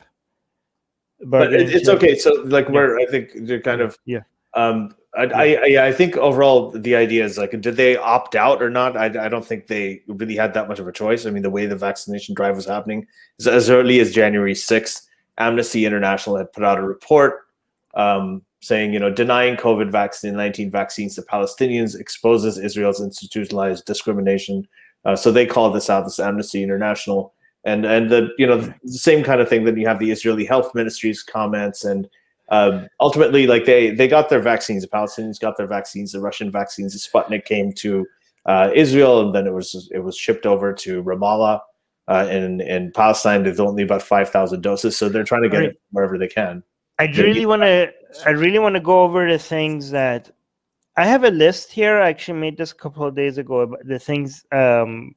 But it's okay. So, like, I think they're kind of. Yeah. I think overall the idea is, like, did they opt out or not? I don't think they really had that much of a choice. I mean, the way the vaccination drive was happening is as early as January 6th, Amnesty International had put out a report saying, denying COVID-19 vaccines to Palestinians exposes Israel's institutionalized discrimination. So they call this out, this Amnesty International, and the same kind of thing that you have the Israeli Health Ministry's comments, and ultimately, like, they got their vaccines. The Palestinians got their vaccines. The Russian vaccines, the Sputnik, came to Israel, and then it was shipped over to Ramallah. In Palestine, there's only about 5,000 doses, so they're trying to get it wherever they can. I really want to go over the things that. I have a list here. I actually made this a couple of days ago about the things in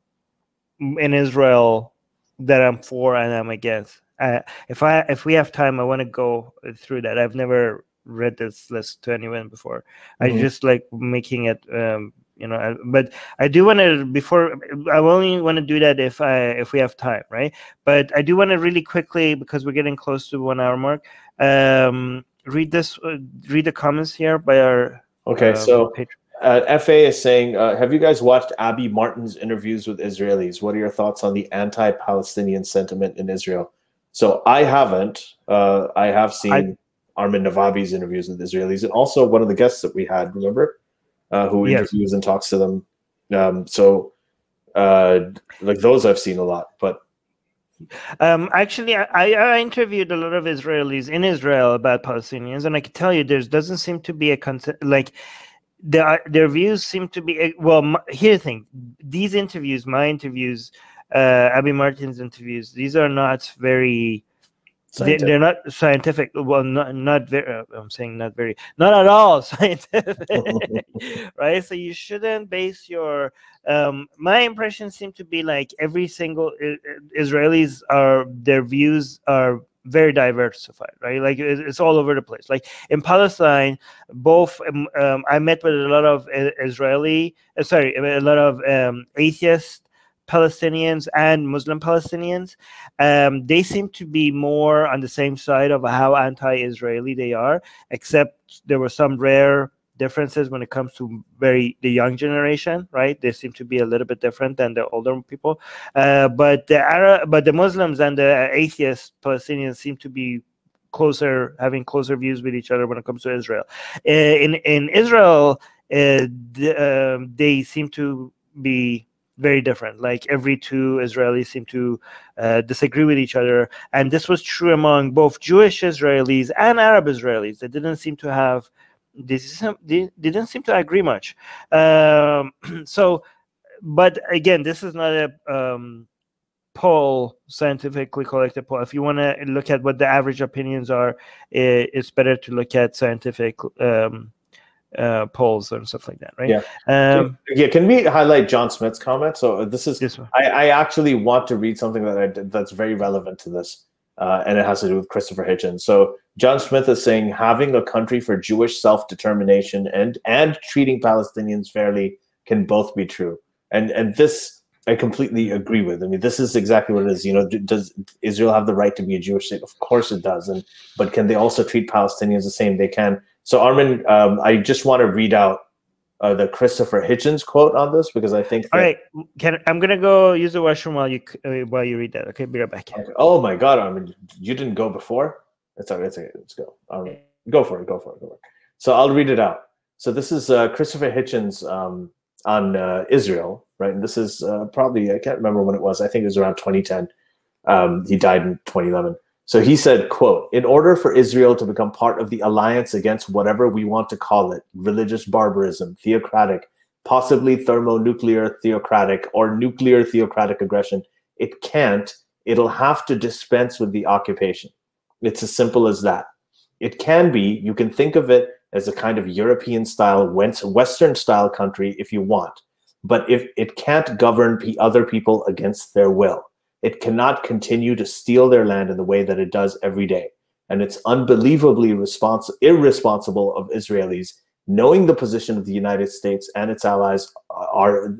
Israel that I'm for and I'm against. If we have time, I want to go through that. I've never read this list to anyone before. I just like making it, But I do want to I only want to do that if we have time, right? But I do want to really quickly, because we're getting close to the 1 hour mark. Read the comments here by our. Okay, so FA is saying, have you guys watched Abby Martin's interviews with Israelis? What are your thoughts on the anti-Palestinian sentiment in Israel? So I haven't. I have seen Armin Navabi's interviews with Israelis, and also one of the guests that we had, remember, who interviews and talks to them. Like those I've seen a lot, but. Actually, I interviewed a lot of Israelis in Israel about Palestinians, and I can tell you there doesn't seem to be a like their views seem to be here's the thing: these interviews, my interviews, Abby Martin's interviews, these are not very. They're not scientific. Well, not very. I'm saying not very, not at all scientific, right? So you shouldn't base your. My impression seem to be like every single Israelis their views are very diversified, right? Like it's all over the place. Like in Palestine, both I met with a lot of a lot of atheists Palestinians and Muslim Palestinians, they seem to be more on the same side of how anti-Israeli they are, except there were some rare differences when it comes to the young generation, right? They seem to be a little bit different than the older people. But the Muslims and the atheist Palestinians seem to be having closer views with each other when it comes to Israel. In Israel, they seem to be very different. Like every two Israelis seem to disagree with each other, and this was true among both Jewish Israelis and Arab Israelis. They didn't seem to have they didn't seem to agree much. So, but again, this is not a poll, scientifically collected poll. If you want to look at what the average opinions are, it's better to look at scientific polls and stuff like that, right? Yeah. Can we highlight John Smith's comment? So this is I actually want to read something that's very relevant to this, and it has to do with Christopher Hitchens. So John Smith is saying having a country for Jewish self-determination and treating Palestinians fairly can both be true, and this I completely agree with. I mean, this is exactly what it is. You know, does Israel have the right to be a Jewish state? Of course it does. But can they also treat Palestinians the same? They can. So Armin, I just want to read out the Christopher Hitchens quote on this, because I think. All right, I'm gonna go use the washroom while you read that. Okay, be right back. Okay. Oh my God, Armin, you didn't go before? It's all right. It's okay. Let's go. Go for it. So I'll read it out. So this is Christopher Hitchens on Israel. Right, and this is probably, I can't remember when it was. I think it was around 2010. He died in 2011. So he said, quote, "In order for Israel to become part of the alliance against whatever we want to call it, religious barbarism, theocratic, possibly thermonuclear theocratic, or nuclear theocratic aggression, it can't. It'll have to dispense with the occupation. It's as simple as that. It can be, you can think of it as a kind of European-style, Western-style country if you want. But if it can't govern other people against their will, it cannot continue to steal their land in the way that it does every day. And it's unbelievably irresponsible of Israelis, knowing the position of the United States and its allies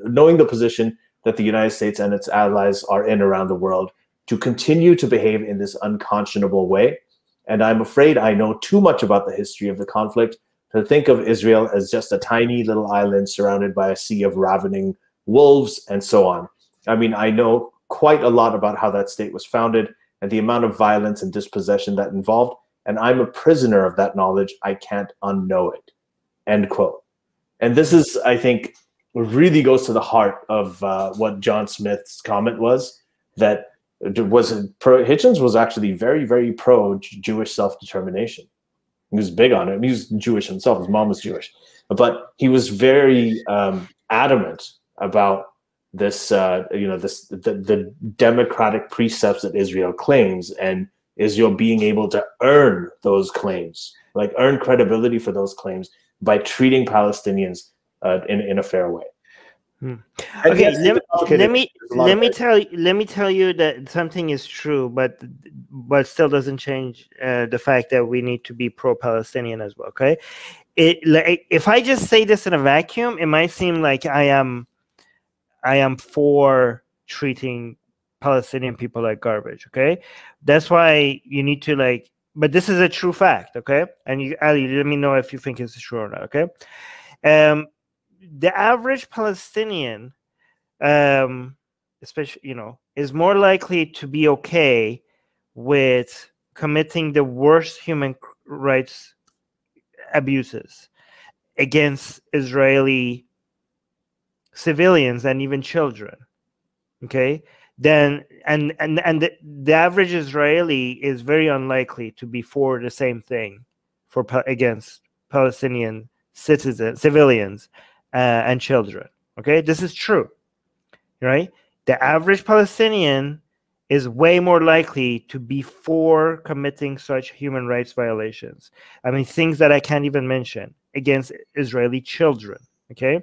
knowing the position that the United States and its allies are in around the world, to continue to behave in this unconscionable way. And I'm afraid I know too much about the history of the conflict to think of Israel as just a tiny little island surrounded by a sea of ravening wolves and so on. I mean, I know quite a lot about how that state was founded and the amount of violence and dispossession that involved, and I'm a prisoner of that knowledge. I can't unknow it." End quote. And this is, I think, really goes to the heart of what John Smith's comment was, that Hitchens was actually very, very pro-Jewish self-determination. He was big on it. He was Jewish himself. His mom was Jewish. But he was very adamant about this, the democratic precepts that Israel claims, and Israel being able to earn those claims, like earn credibility for those claims by treating Palestinians in a fair way. Okay, let me tell you that something is true, but still doesn't change the fact that we need to be pro-Palestinian as well. Okay, if I just say this in a vacuum, it might seem like I am for treating Palestinian people like garbage. Okay, that's why you need to but this is a true fact. Okay, and Ali, let me know if you think it's true or not. Okay, the average Palestinian, especially, is more likely to be okay with committing the worst human rights abuses against Israeli civilians and even children. Okay, then and the average Israeli is very unlikely to be for the same thing against Palestinian civilians and children. Okay, this is true, right? The average Palestinian is way more likely to be for committing such human rights violations. I mean, things that I can't even mention against Israeli children. Okay,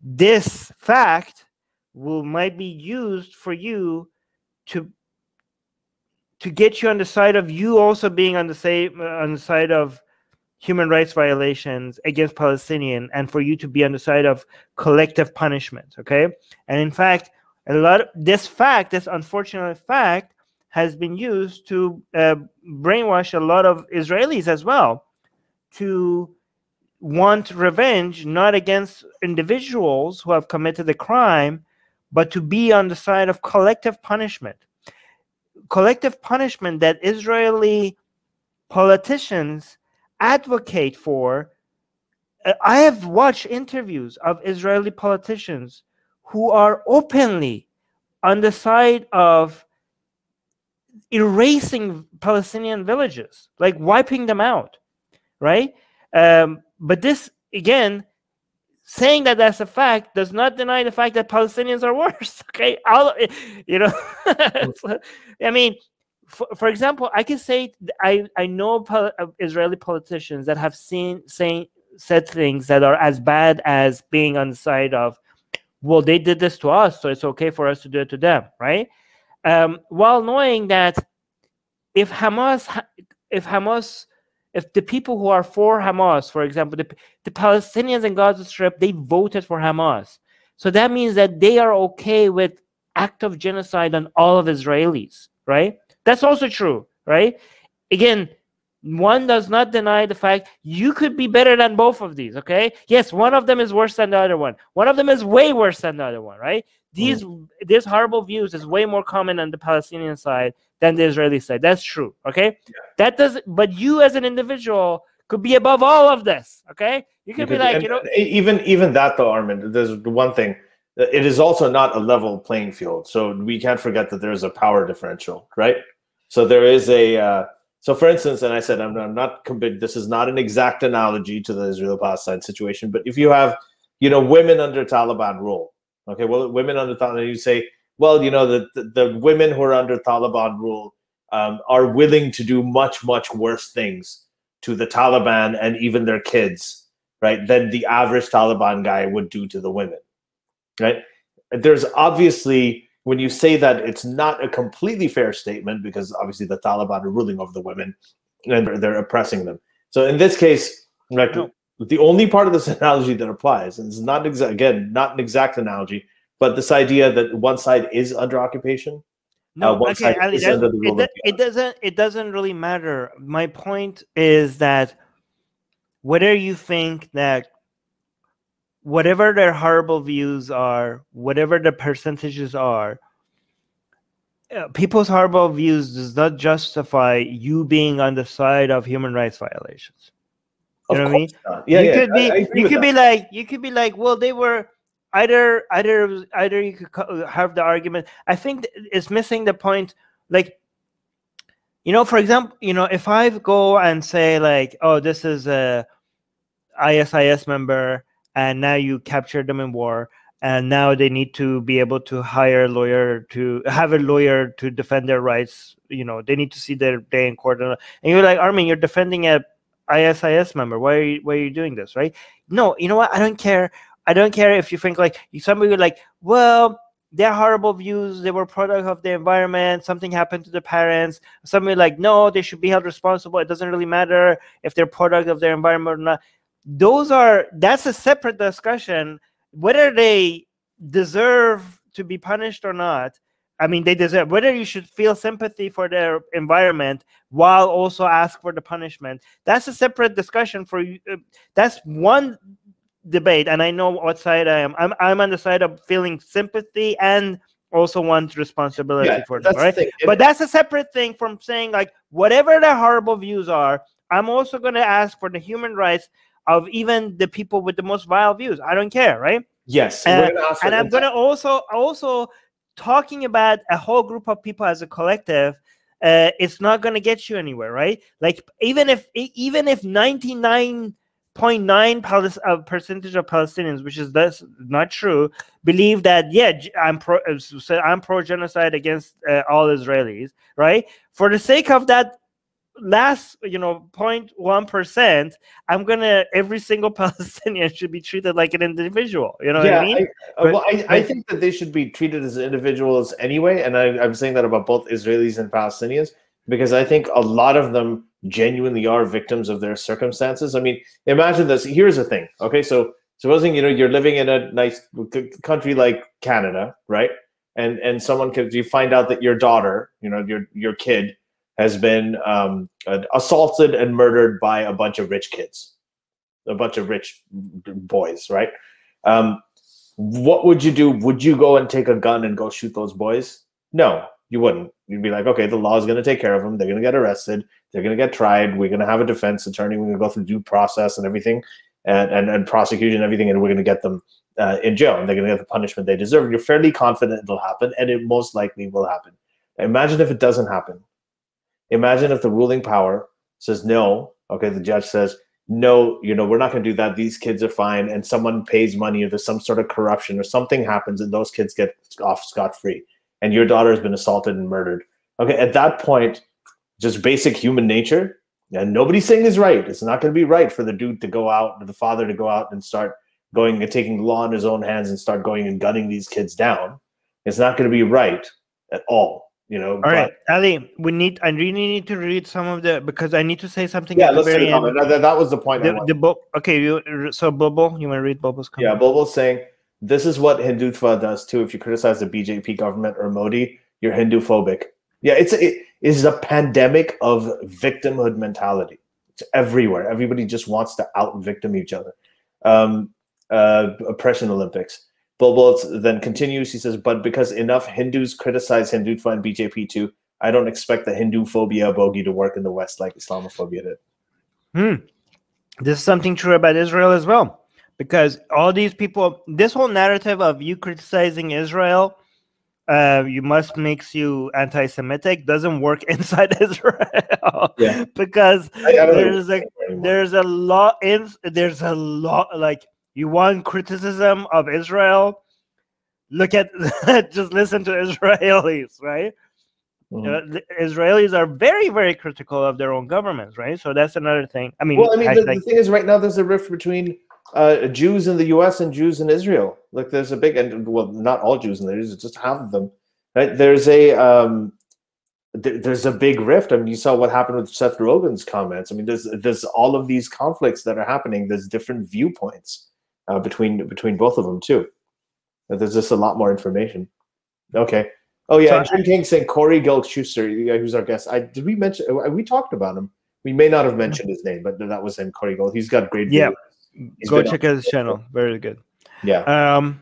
this fact might be used for you to get you on the side of you also being on the side of human rights violations against Palestinian, and for you to be on the side of collective punishment. Okay, and in fact, This unfortunate fact, has been used to brainwash a lot of Israelis as well, to want revenge, not against individuals who have committed a crime, but to be on the side of collective punishment. Collective punishment that Israeli politicians advocate for. I have watched interviews of Israeli politicians who are openly on the side of erasing Palestinian villages, like wiping them out, right? But this, again, saying that that's a fact does not deny the fact that Palestinians are worse. Okay, I mean, for example, I can say I know Israeli politicians that have said things that are as bad as being on the side of, well, they did this to us, so it's okay for us to do it to them, right? While knowing that if the people who are for Hamas, for example, the Palestinians in Gaza Strip, they voted for Hamas. So that means that they are okay with act of genocide on all of Israelis, right? That's also true, right? Again, one does not deny the fact you could be better than both of these, okay? Yes, one of them is worse than the other one. One of them is way worse than the other one, right? These horrible views is way more common on the Palestinian side than the Israeli side. That's true, okay? Yeah. That doesn't, but you as an individual could be above all of this, okay? You could be like, even that though, Armin, there's one thing. It is also not a level playing field. So we can't forget that there is a power differential, right? So there is a, so for instance, and I said, I'm not, this is not an exact analogy to the Israel-Palestine situation, but if you have, women under Taliban rule, okay, well, women under Taliban, you say, well, the women who are under Taliban rule are willing to do much, much worse things to the Taliban and even their kids, right, than the average Taliban guy would do to the women, right? There's obviously, when you say that, it's not a completely fair statement because obviously the Taliban are ruling over the women and they're oppressing them. So in this case, like, the only part of this analogy that applies, and it's not again, not an exact analogy, but this idea that one side is under occupation. No, okay, Ali, it doesn't really matter. My point is that whether you think that whatever their horrible views are, whatever the percentages are, people's horrible views does not justify you being on the side of human rights violations. You know what I mean? Yeah, you could be like, well, they were either you could have the argument. I think it's missing the point. Like, for example, if I go and say like, oh, this is a ISIS member, and now you captured them in war, and now they need to be able to hire a lawyer to defend their rights. They need to see their day in court, and you're like, Armin, you're defending a ISIS member. Why are you doing this, right? No, you know what? I don't care. I don't care if you think like somebody like, well, their horrible views, they were product of the environment, something happened to the parents. Somebody like, no, they should be held responsible. It doesn't really matter if they're product of their environment or not. That's a separate discussion. Whether they deserve to be punished or not, I mean, they deserve. Whether you should feel sympathy for their environment while also ask for the punishment, that's a separate discussion for you. That's one debate, and I know what side I am. I'm on the side of feeling sympathy and also want responsibility for them, right? But that's a separate thing from saying like, whatever their horrible views are, I'm also going to ask for the human rights of even the people with the most vile views. I don't care, right? Yes, and I'm going to also talking about a whole group of people as a collective. It's not going to get you anywhere, right? Like even if 99.9% of Palestinians, which is that's not true, believe that I'm pro genocide against all Israelis, right? For the sake of that last 0.1%, I'm gonna every single Palestinian should be treated like an individual. You know what I mean? I think that they should be treated as individuals anyway, and I'm saying that about both Israelis and Palestinians because I think a lot of them genuinely are victims of their circumstances. I mean, imagine this. Here's the thing. Okay, so supposing you're living in a nice country like Canada, right? and someone could, you find out that your daughter, you know, your kid has been assaulted and murdered by a bunch of rich kids, a bunch of rich boys, right? What would you do? Would you go and take a gun and go shoot those boys? No, you wouldn't. You'd be like, okay, the law is going to take care of them. They're going to get arrested. They're going to get tried. We're going to have a defense attorney. We're going to go through due process and everything, and prosecution and everything, and we're going to get them in jail, and they're going to get the punishment they deserve. And you're fairly confident it'll happen, and it most likely will happen. Imagine if it doesn't happen. Imagine if the ruling power says no. Okay, the judge says, no, you know, we're not going to do that. These kids are fine, and someone pays money, or there's some sort of corruption, or something happens, and those kids get off scot-free, and your daughter has been assaulted and murdered. Okay, at that point, just basic human nature, and nobody's saying is right. It's not going to be right for the dude to go out, or the father to go out and start going and taking the law in his own hands and start going and gunning these kids down. It's not going to be right at all. You know, all right, Ali, I really need to read some of the, because I need to say something. Yeah, let's say that was the point. Okay, so Bobo, you want to read Bobo's comment? Yeah, Bobo's saying this is what Hindutva does too. If you criticize the BJP government or Modi, you're Hindu phobic. Yeah, it is a pandemic of victimhood mentality. It's everywhere. Everybody just wants to out-victim each other. Oppression Olympics. Bobo then continues, he says, but because enough Hindus criticize Hindutva and BJP too, I don't expect the Hindu phobia bogey to work in the West like Islamophobia did. This is something true about Israel as well, because all these people, this whole narrative of you criticizing Israel, you must makes you anti-Semitic, doesn't work inside Israel. Yeah. Because there's a lot like, you want criticism of Israel, look at just listen to Israelis, right? The Israelis are very, very critical of their own governments, right? So that's another thing. I mean, well, I mean, the thing is, right now there's a rift between Jews in the U.S. and Jews in Israel. Like, there's a big, and well, not all Jews in there, it's just half of them, right? There's a big rift. I mean, you saw what happened with Seth Rogen's comments. I mean, there's all of these conflicts that are happening. There's different viewpoints between both of them too. There's just a lot more information. Okay. Oh yeah, so, Jim King saying Corey Gilk-Schuster, who's our guest. Did we mention? We talked about him. We may not have mentioned his name, but that was him, Corey Gilk. He's got great videos. Go check out his channel. Very good. Yeah.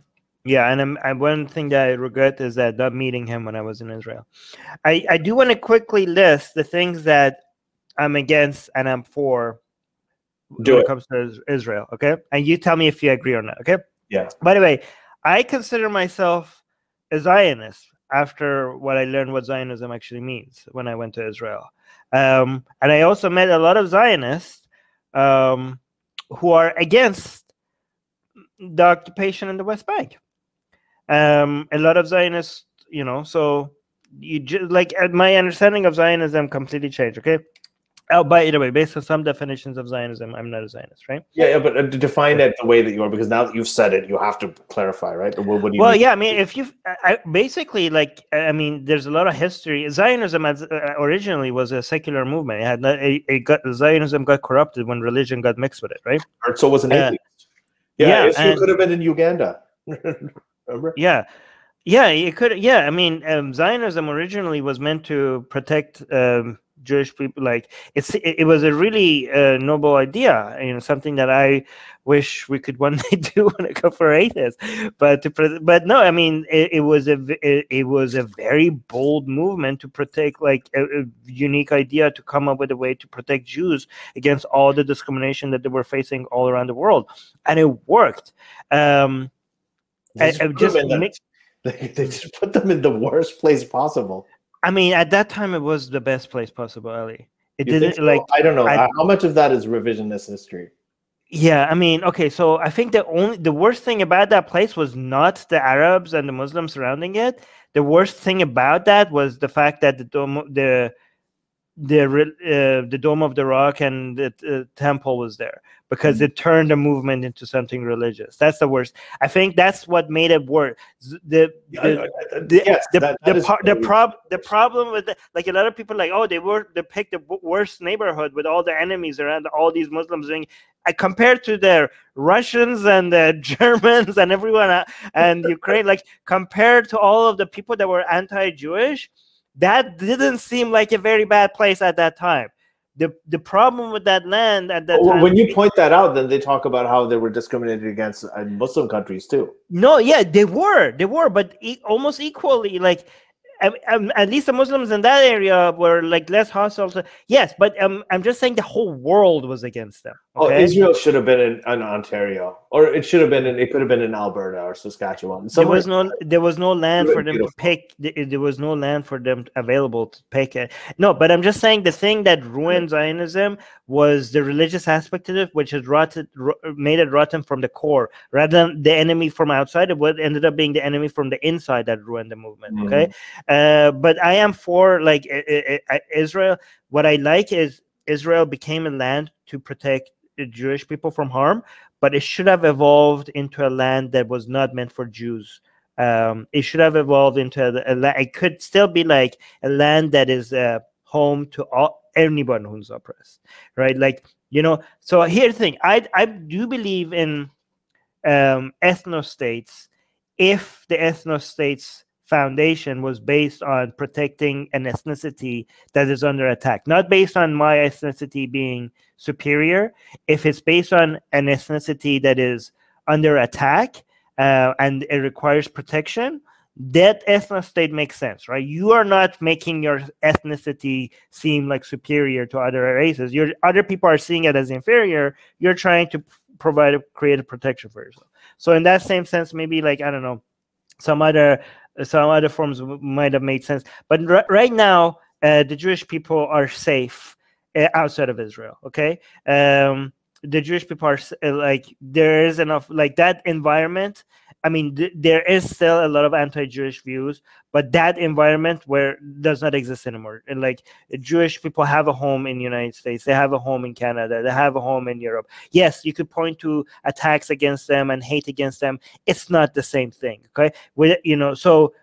Yeah, and one thing that I regret is that not meeting him when I was in Israel. I do want to quickly list the things that I'm against and I'm for when it comes to Israel, okay? And you tell me if you agree or not, okay? Yeah. By the way, I consider myself a Zionist after what I learned what Zionism actually means when I went to Israel. And I also met a lot of Zionists who are against the occupation in the West Bank. A lot of Zionists, you know, so you just like my understanding of Zionism completely changed, okay? Oh, by the way, based on some definitions of Zionism, I'm not a Zionist, right? Yeah, but define it the way that you are, because now that you've said it, you have to clarify, right? What do you mean? Yeah, I mean, if you basically, like, I mean, there's a lot of history. Zionism originally was a secular movement. Zionism got corrupted when religion got mixed with it, right? Or so was an atheist. Yeah, Israel could have been in Uganda. Remember? Yeah, it could. Yeah, I mean, Zionism originally was meant to protect Jewish people. Like, it was a really noble idea, you know, something that I wish we could one day do when it comes for atheists. But no, I mean, it was a very bold movement to protect, like a unique idea to come up with a way to protect Jews against all the discrimination that they were facing all around the world, and it worked. They just put them in the worst place possible. I mean, at that time, it was the best place possible, Ali. It didn't so? Like. I don't know how much of that is revisionist history. Yeah, I mean, okay, so I think the worst thing about that place was not the Arabs and the Muslims surrounding it. The worst thing about that was the fact that the Dome of the Rock and the temple was there, because it turned the movement into something religious. That's the worst. I think that's what made it worse. The problem with like a lot of people like, oh, they picked the worst neighborhood with all the enemies around, all these Muslims doing. Compared to the Russians and the Germans and everyone and Ukraine, like compared to all of the people that were anti-Jewish, that didn't seem like a very bad place at that time. The problem with that land at that time, when you point that out, then they talk about how they were discriminated against in Muslim countries too. No, yeah, they were, but almost equally, like. At least the Muslims in that area were like less hostile. Yes, but I'm just saying the whole world was against them. Okay? Oh, Israel should have been in Ontario, or it should have been it could have been in Alberta or Saskatchewan. There was no land for them to pick. There was no land for them available to pick. No, but I'm just saying the thing that ruined Zionism was the religious aspect of it, which has made it rotten from the core, rather than the enemy from outside. It ended up being the enemy from the inside that ruined the movement. Okay. But I am for like Israel. What I like is Israel became a land to protect the Jewish people from harm, but it should have evolved into a land that was not meant for Jews. It should have evolved into it could still be like a land that is home to anyone who's oppressed, right? Like, you know. So here's the thing: I do believe in ethno-states if the ethno-states foundation was based on protecting an ethnicity that is under attack, not based on my ethnicity being superior. If it's based on an ethnicity that is under attack and it requires protection, that ethno-state makes sense, right? You are not making your ethnicity seem like superior to other races. Other people are seeing it as inferior. You're trying to create a protection for yourself. So in that same sense, maybe like, I don't know, some other forms might have made sense, but right now the Jewish people are safe outside of Israel. Okay, the Jewish people are like, there is enough like that environment. I mean, there is still a lot of anti-Jewish views, but that environment does not exist anymore. And like, Jewish people have a home in the United States, they have a home in Canada, they have a home in Europe. Yes, you could point to attacks against them and hate against them. It's not the same thing. Okay, so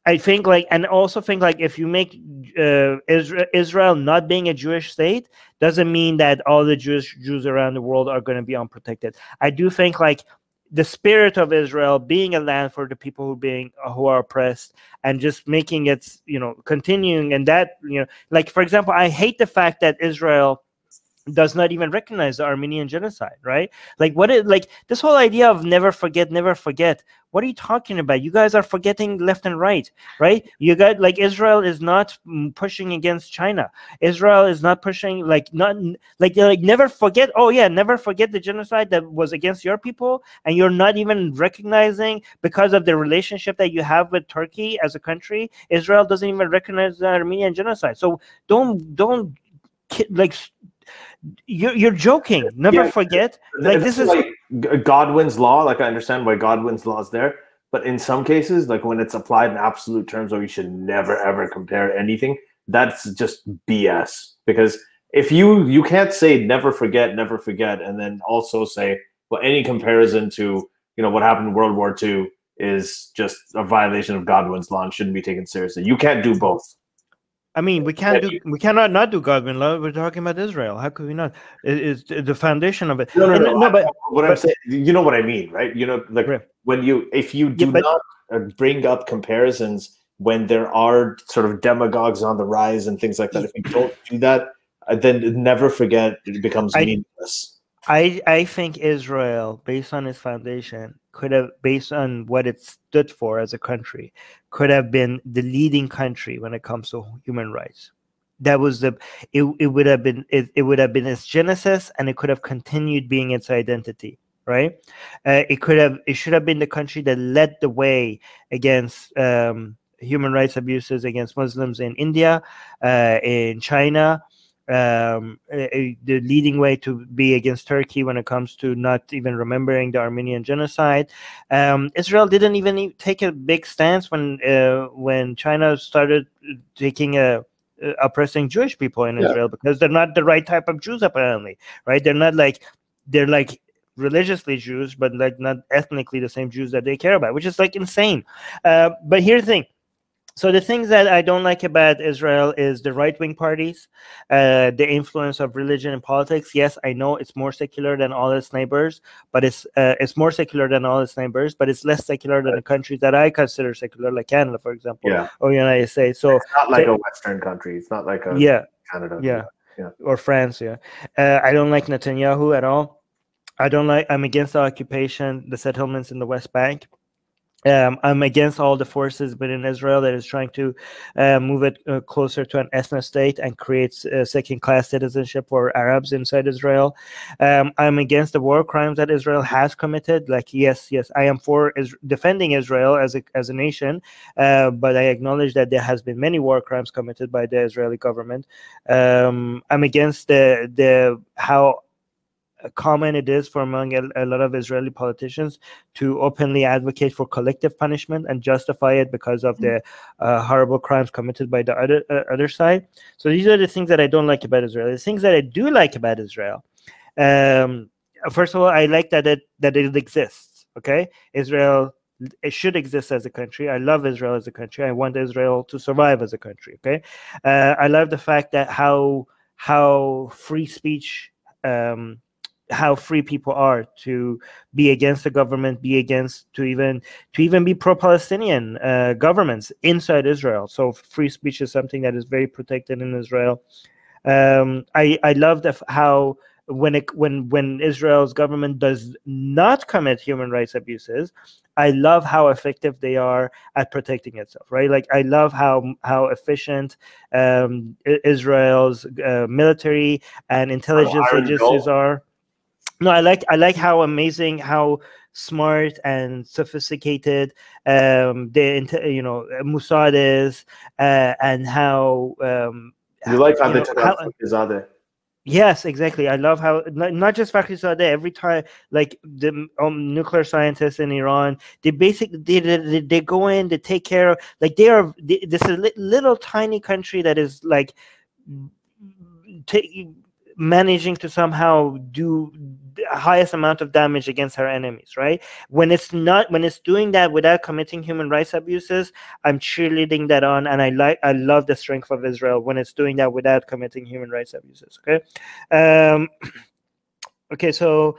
I think like, and also think like, if you make Israel not being a Jewish state, doesn't mean that all the Jews around the world are going to be unprotected. I do think like the spirit of Israel being a land for the people who are oppressed, and just making it, continuing, and that, like, for example, I hate the fact that Israel does not even recognize the Armenian genocide, right? Like, this whole idea of never forget, never forget. What are you talking about? You guys are forgetting left and right, right? You got like, Israel is not pushing against China. Israel is not pushing never forget. Oh yeah, never forget the genocide that was against your people, and you're not even recognizing, because of the relationship that you have with Turkey as a country. Israel doesn't even recognize the Armenian genocide. So don't like. You're joking. Never forget. Like, this is like Godwin's law. Like, I understand why Godwin's law is there, but in some cases, like when it's applied in absolute terms, where you should never ever compare anything, that's just BS. Because if you can't say never forget, and then also say, well, any comparison to what happened in World War II is just a violation of Godwin's law and shouldn't be taken seriously. You can't do both. I mean, we cannot not do Godwin law. We're talking about Israel. How could we not? It's the foundation of it. No. But what I'm saying, you know what I mean, right? Like, right. If you do not bring up comparisons when there are sort of demagogues on the rise and things like that, if you don't do that, then never forget, it becomes meaningless. I think Israel, based on its foundation, could have, based on what it stood for as a country, could have been the leading country when it comes to human rights. That was it would have been its genesis, and it could have continued being its identity, right? It should have been the country that led the way against human rights abuses against Muslims in India, in China. The leading way to be against Turkey when it comes to not even remembering the Armenian genocide. Israel didn't even take a big stance when China started taking a oppressing Jewish people in Israel because they're not the right type of Jews, apparently, right? They're like religiously Jews, but like not ethnically the same Jews that they care about, which is like insane. But here's the thing. So the things that I don't like about Israel is the right-wing parties, the influence of religion and politics. Yes, I know it's more secular than all its neighbors, but it's more secular than all its neighbors, but it's less secular than the countries that I consider secular, like Canada, for example, or the United States. So it's not like a Western country. It's not like a Canada. Or France. I don't like Netanyahu at all. I'm against the occupation, the settlements in the West Bank. I'm against all the forces within Israel that is trying to move it closer to an ethnic state and creates second-class citizenship for Arabs inside Israel. I'm against the war crimes that Israel has committed. Like, yes, I am for defending Israel as a nation, but I acknowledge that there has been many war crimes committed by the Israeli government. I'm against how common it is for among a lot of Israeli politicians to openly advocate for collective punishment and justify it because of the horrible crimes committed by the other side. So these are the things that I don't like about Israel. The things that I do like about Israel, first of all, I like that it exists. Okay, Israel, it should exist as a country. I love Israel as a country. I want Israel to survive as a country. Okay, I love the fact that how free speech. How free people are to be against the government, to even be pro-Palestinian governments inside Israel. So free speech is something that is very protected in Israel. I love how when Israel's government does not commit human rights abuses, I love how effective they are at protecting itself, right? Like, I love how efficient Israel's military and intelligence agencies are. No, I like how amazing, how smart and sophisticated Mossad is, and how you like how they Yes, exactly. I love how not just Fakhrizadeh. Every time, like the nuclear scientists in Iran, they basically they go in, they take care of, like this is a little tiny country that is like managing to somehow do the highest amount of damage against her enemies, right? When it's doing that without committing human rights abuses, I'm cheerleading that on, and I love the strength of Israel when it's doing that without committing human rights abuses. Okay. Okay, so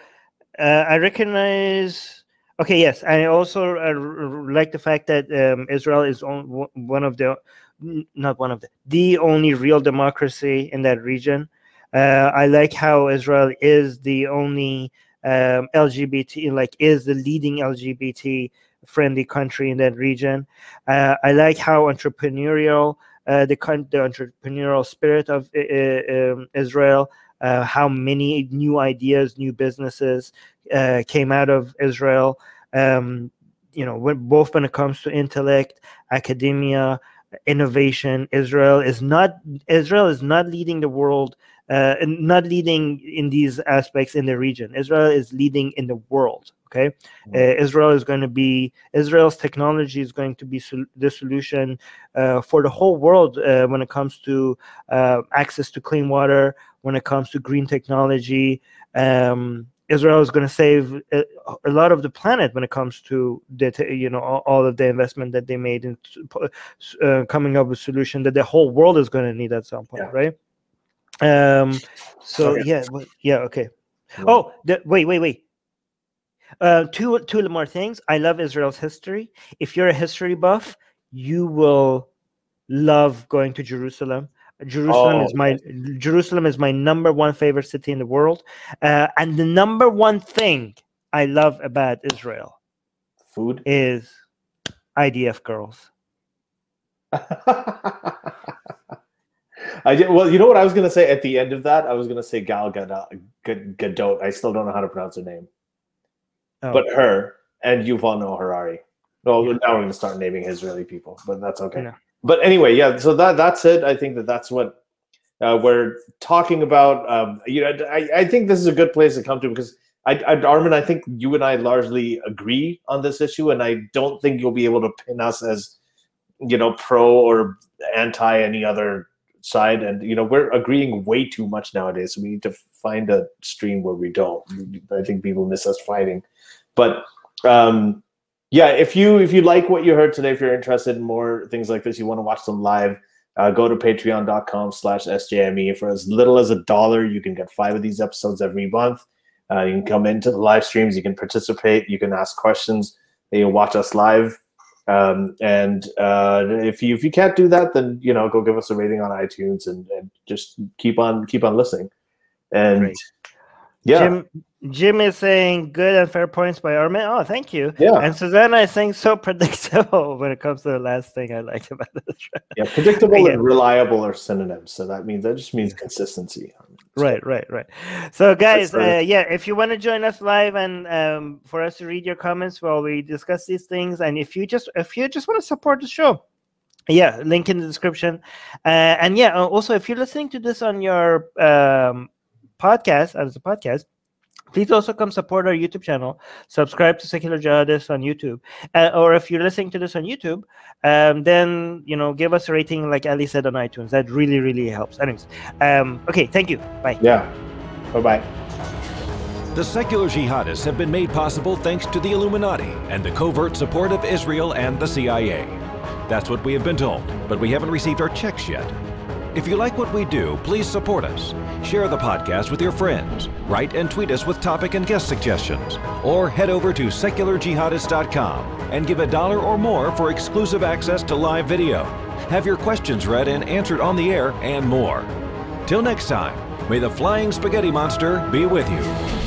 I recognize. Okay, yes, I also like the fact that Israel is the only real democracy in that region. I like how Israel is the only is the leading LGBT friendly country in that region. I like how entrepreneurial the entrepreneurial spirit of Israel, how many new ideas, new businesses came out of Israel. Both when it comes to intellect, academia, innovation, Israel is not leading the world. Not leading in these aspects in the region. Israel is leading in the world. Okay, Israel's technology is going to be the solution for the whole world when it comes to access to clean water, when it comes to green technology. Israel is going to save a lot of the planet when it comes to all of the investment that they made in coming up with a solution that the whole world is going to need at some point, right? Okay. Wait. Two more things. I love Israel's history. If you're a history buff, you will love going to Jerusalem. Jerusalem is my number one favorite city in the world, and the number one thing I love about Israel, food, is IDF girls. Well, you know what I was going to say at the end of that? I was going to say Gal Gadot. I still don't know how to pronounce her name. But her and Yuval Noah Harari. Well, now we're going to start naming Israeli people, but that's okay. Yeah. But anyway, so that's it. I think that's what we're talking about. I think this is a good place to come to because, Armin, I think you and I largely agree on this issue, and I don't think you'll be able to pin us as, pro or anti any other side, and we're agreeing way too much nowadays. So we need to find a stream where we don't. I think people miss us fighting, but yeah, if you like what you heard today, if you're interested in more things like this, you want to watch them live, go to patreon.com/SJME. For as little as $1, you can get 5 of these episodes every month. You can come into the live streams, you can participate, you can ask questions, you can watch us live. And if you can't do that, then go give us a rating on iTunes and just keep on listening. And Great. yeah. Jim is saying good and fair points by Armin. Oh, thank you. Yeah. And Susanna is saying so predictable when it comes to the last thing I liked about this. Yeah, predictable and reliable are synonyms. So that just means consistency. Right. So guys, yeah, if you want to join us live and for us to read your comments while we discuss these things, and if you just want to support the show, yeah, link in the description. And yeah, also if you're listening to this on your podcast, as a podcast, please also come support our YouTube channel. Subscribe to Secular Jihadists on YouTube. Or if you're listening to this on YouTube, then, give us a rating like Ali said on iTunes. That really, really helps. Anyways, okay, thank you. Bye. Yeah. Bye-bye. The Secular Jihadists have been made possible thanks to the Illuminati and the covert support of Israel and the CIA. That's what we have been told, but we haven't received our checks yet. If you like what we do, please support us. Share the podcast with your friends. Write and tweet us with topic and guest suggestions. Or head over to secularjihadist.com and give $1 or more for exclusive access to live video. Have your questions read and answered on the air, and more. Till next time, may the flying spaghetti monster be with you.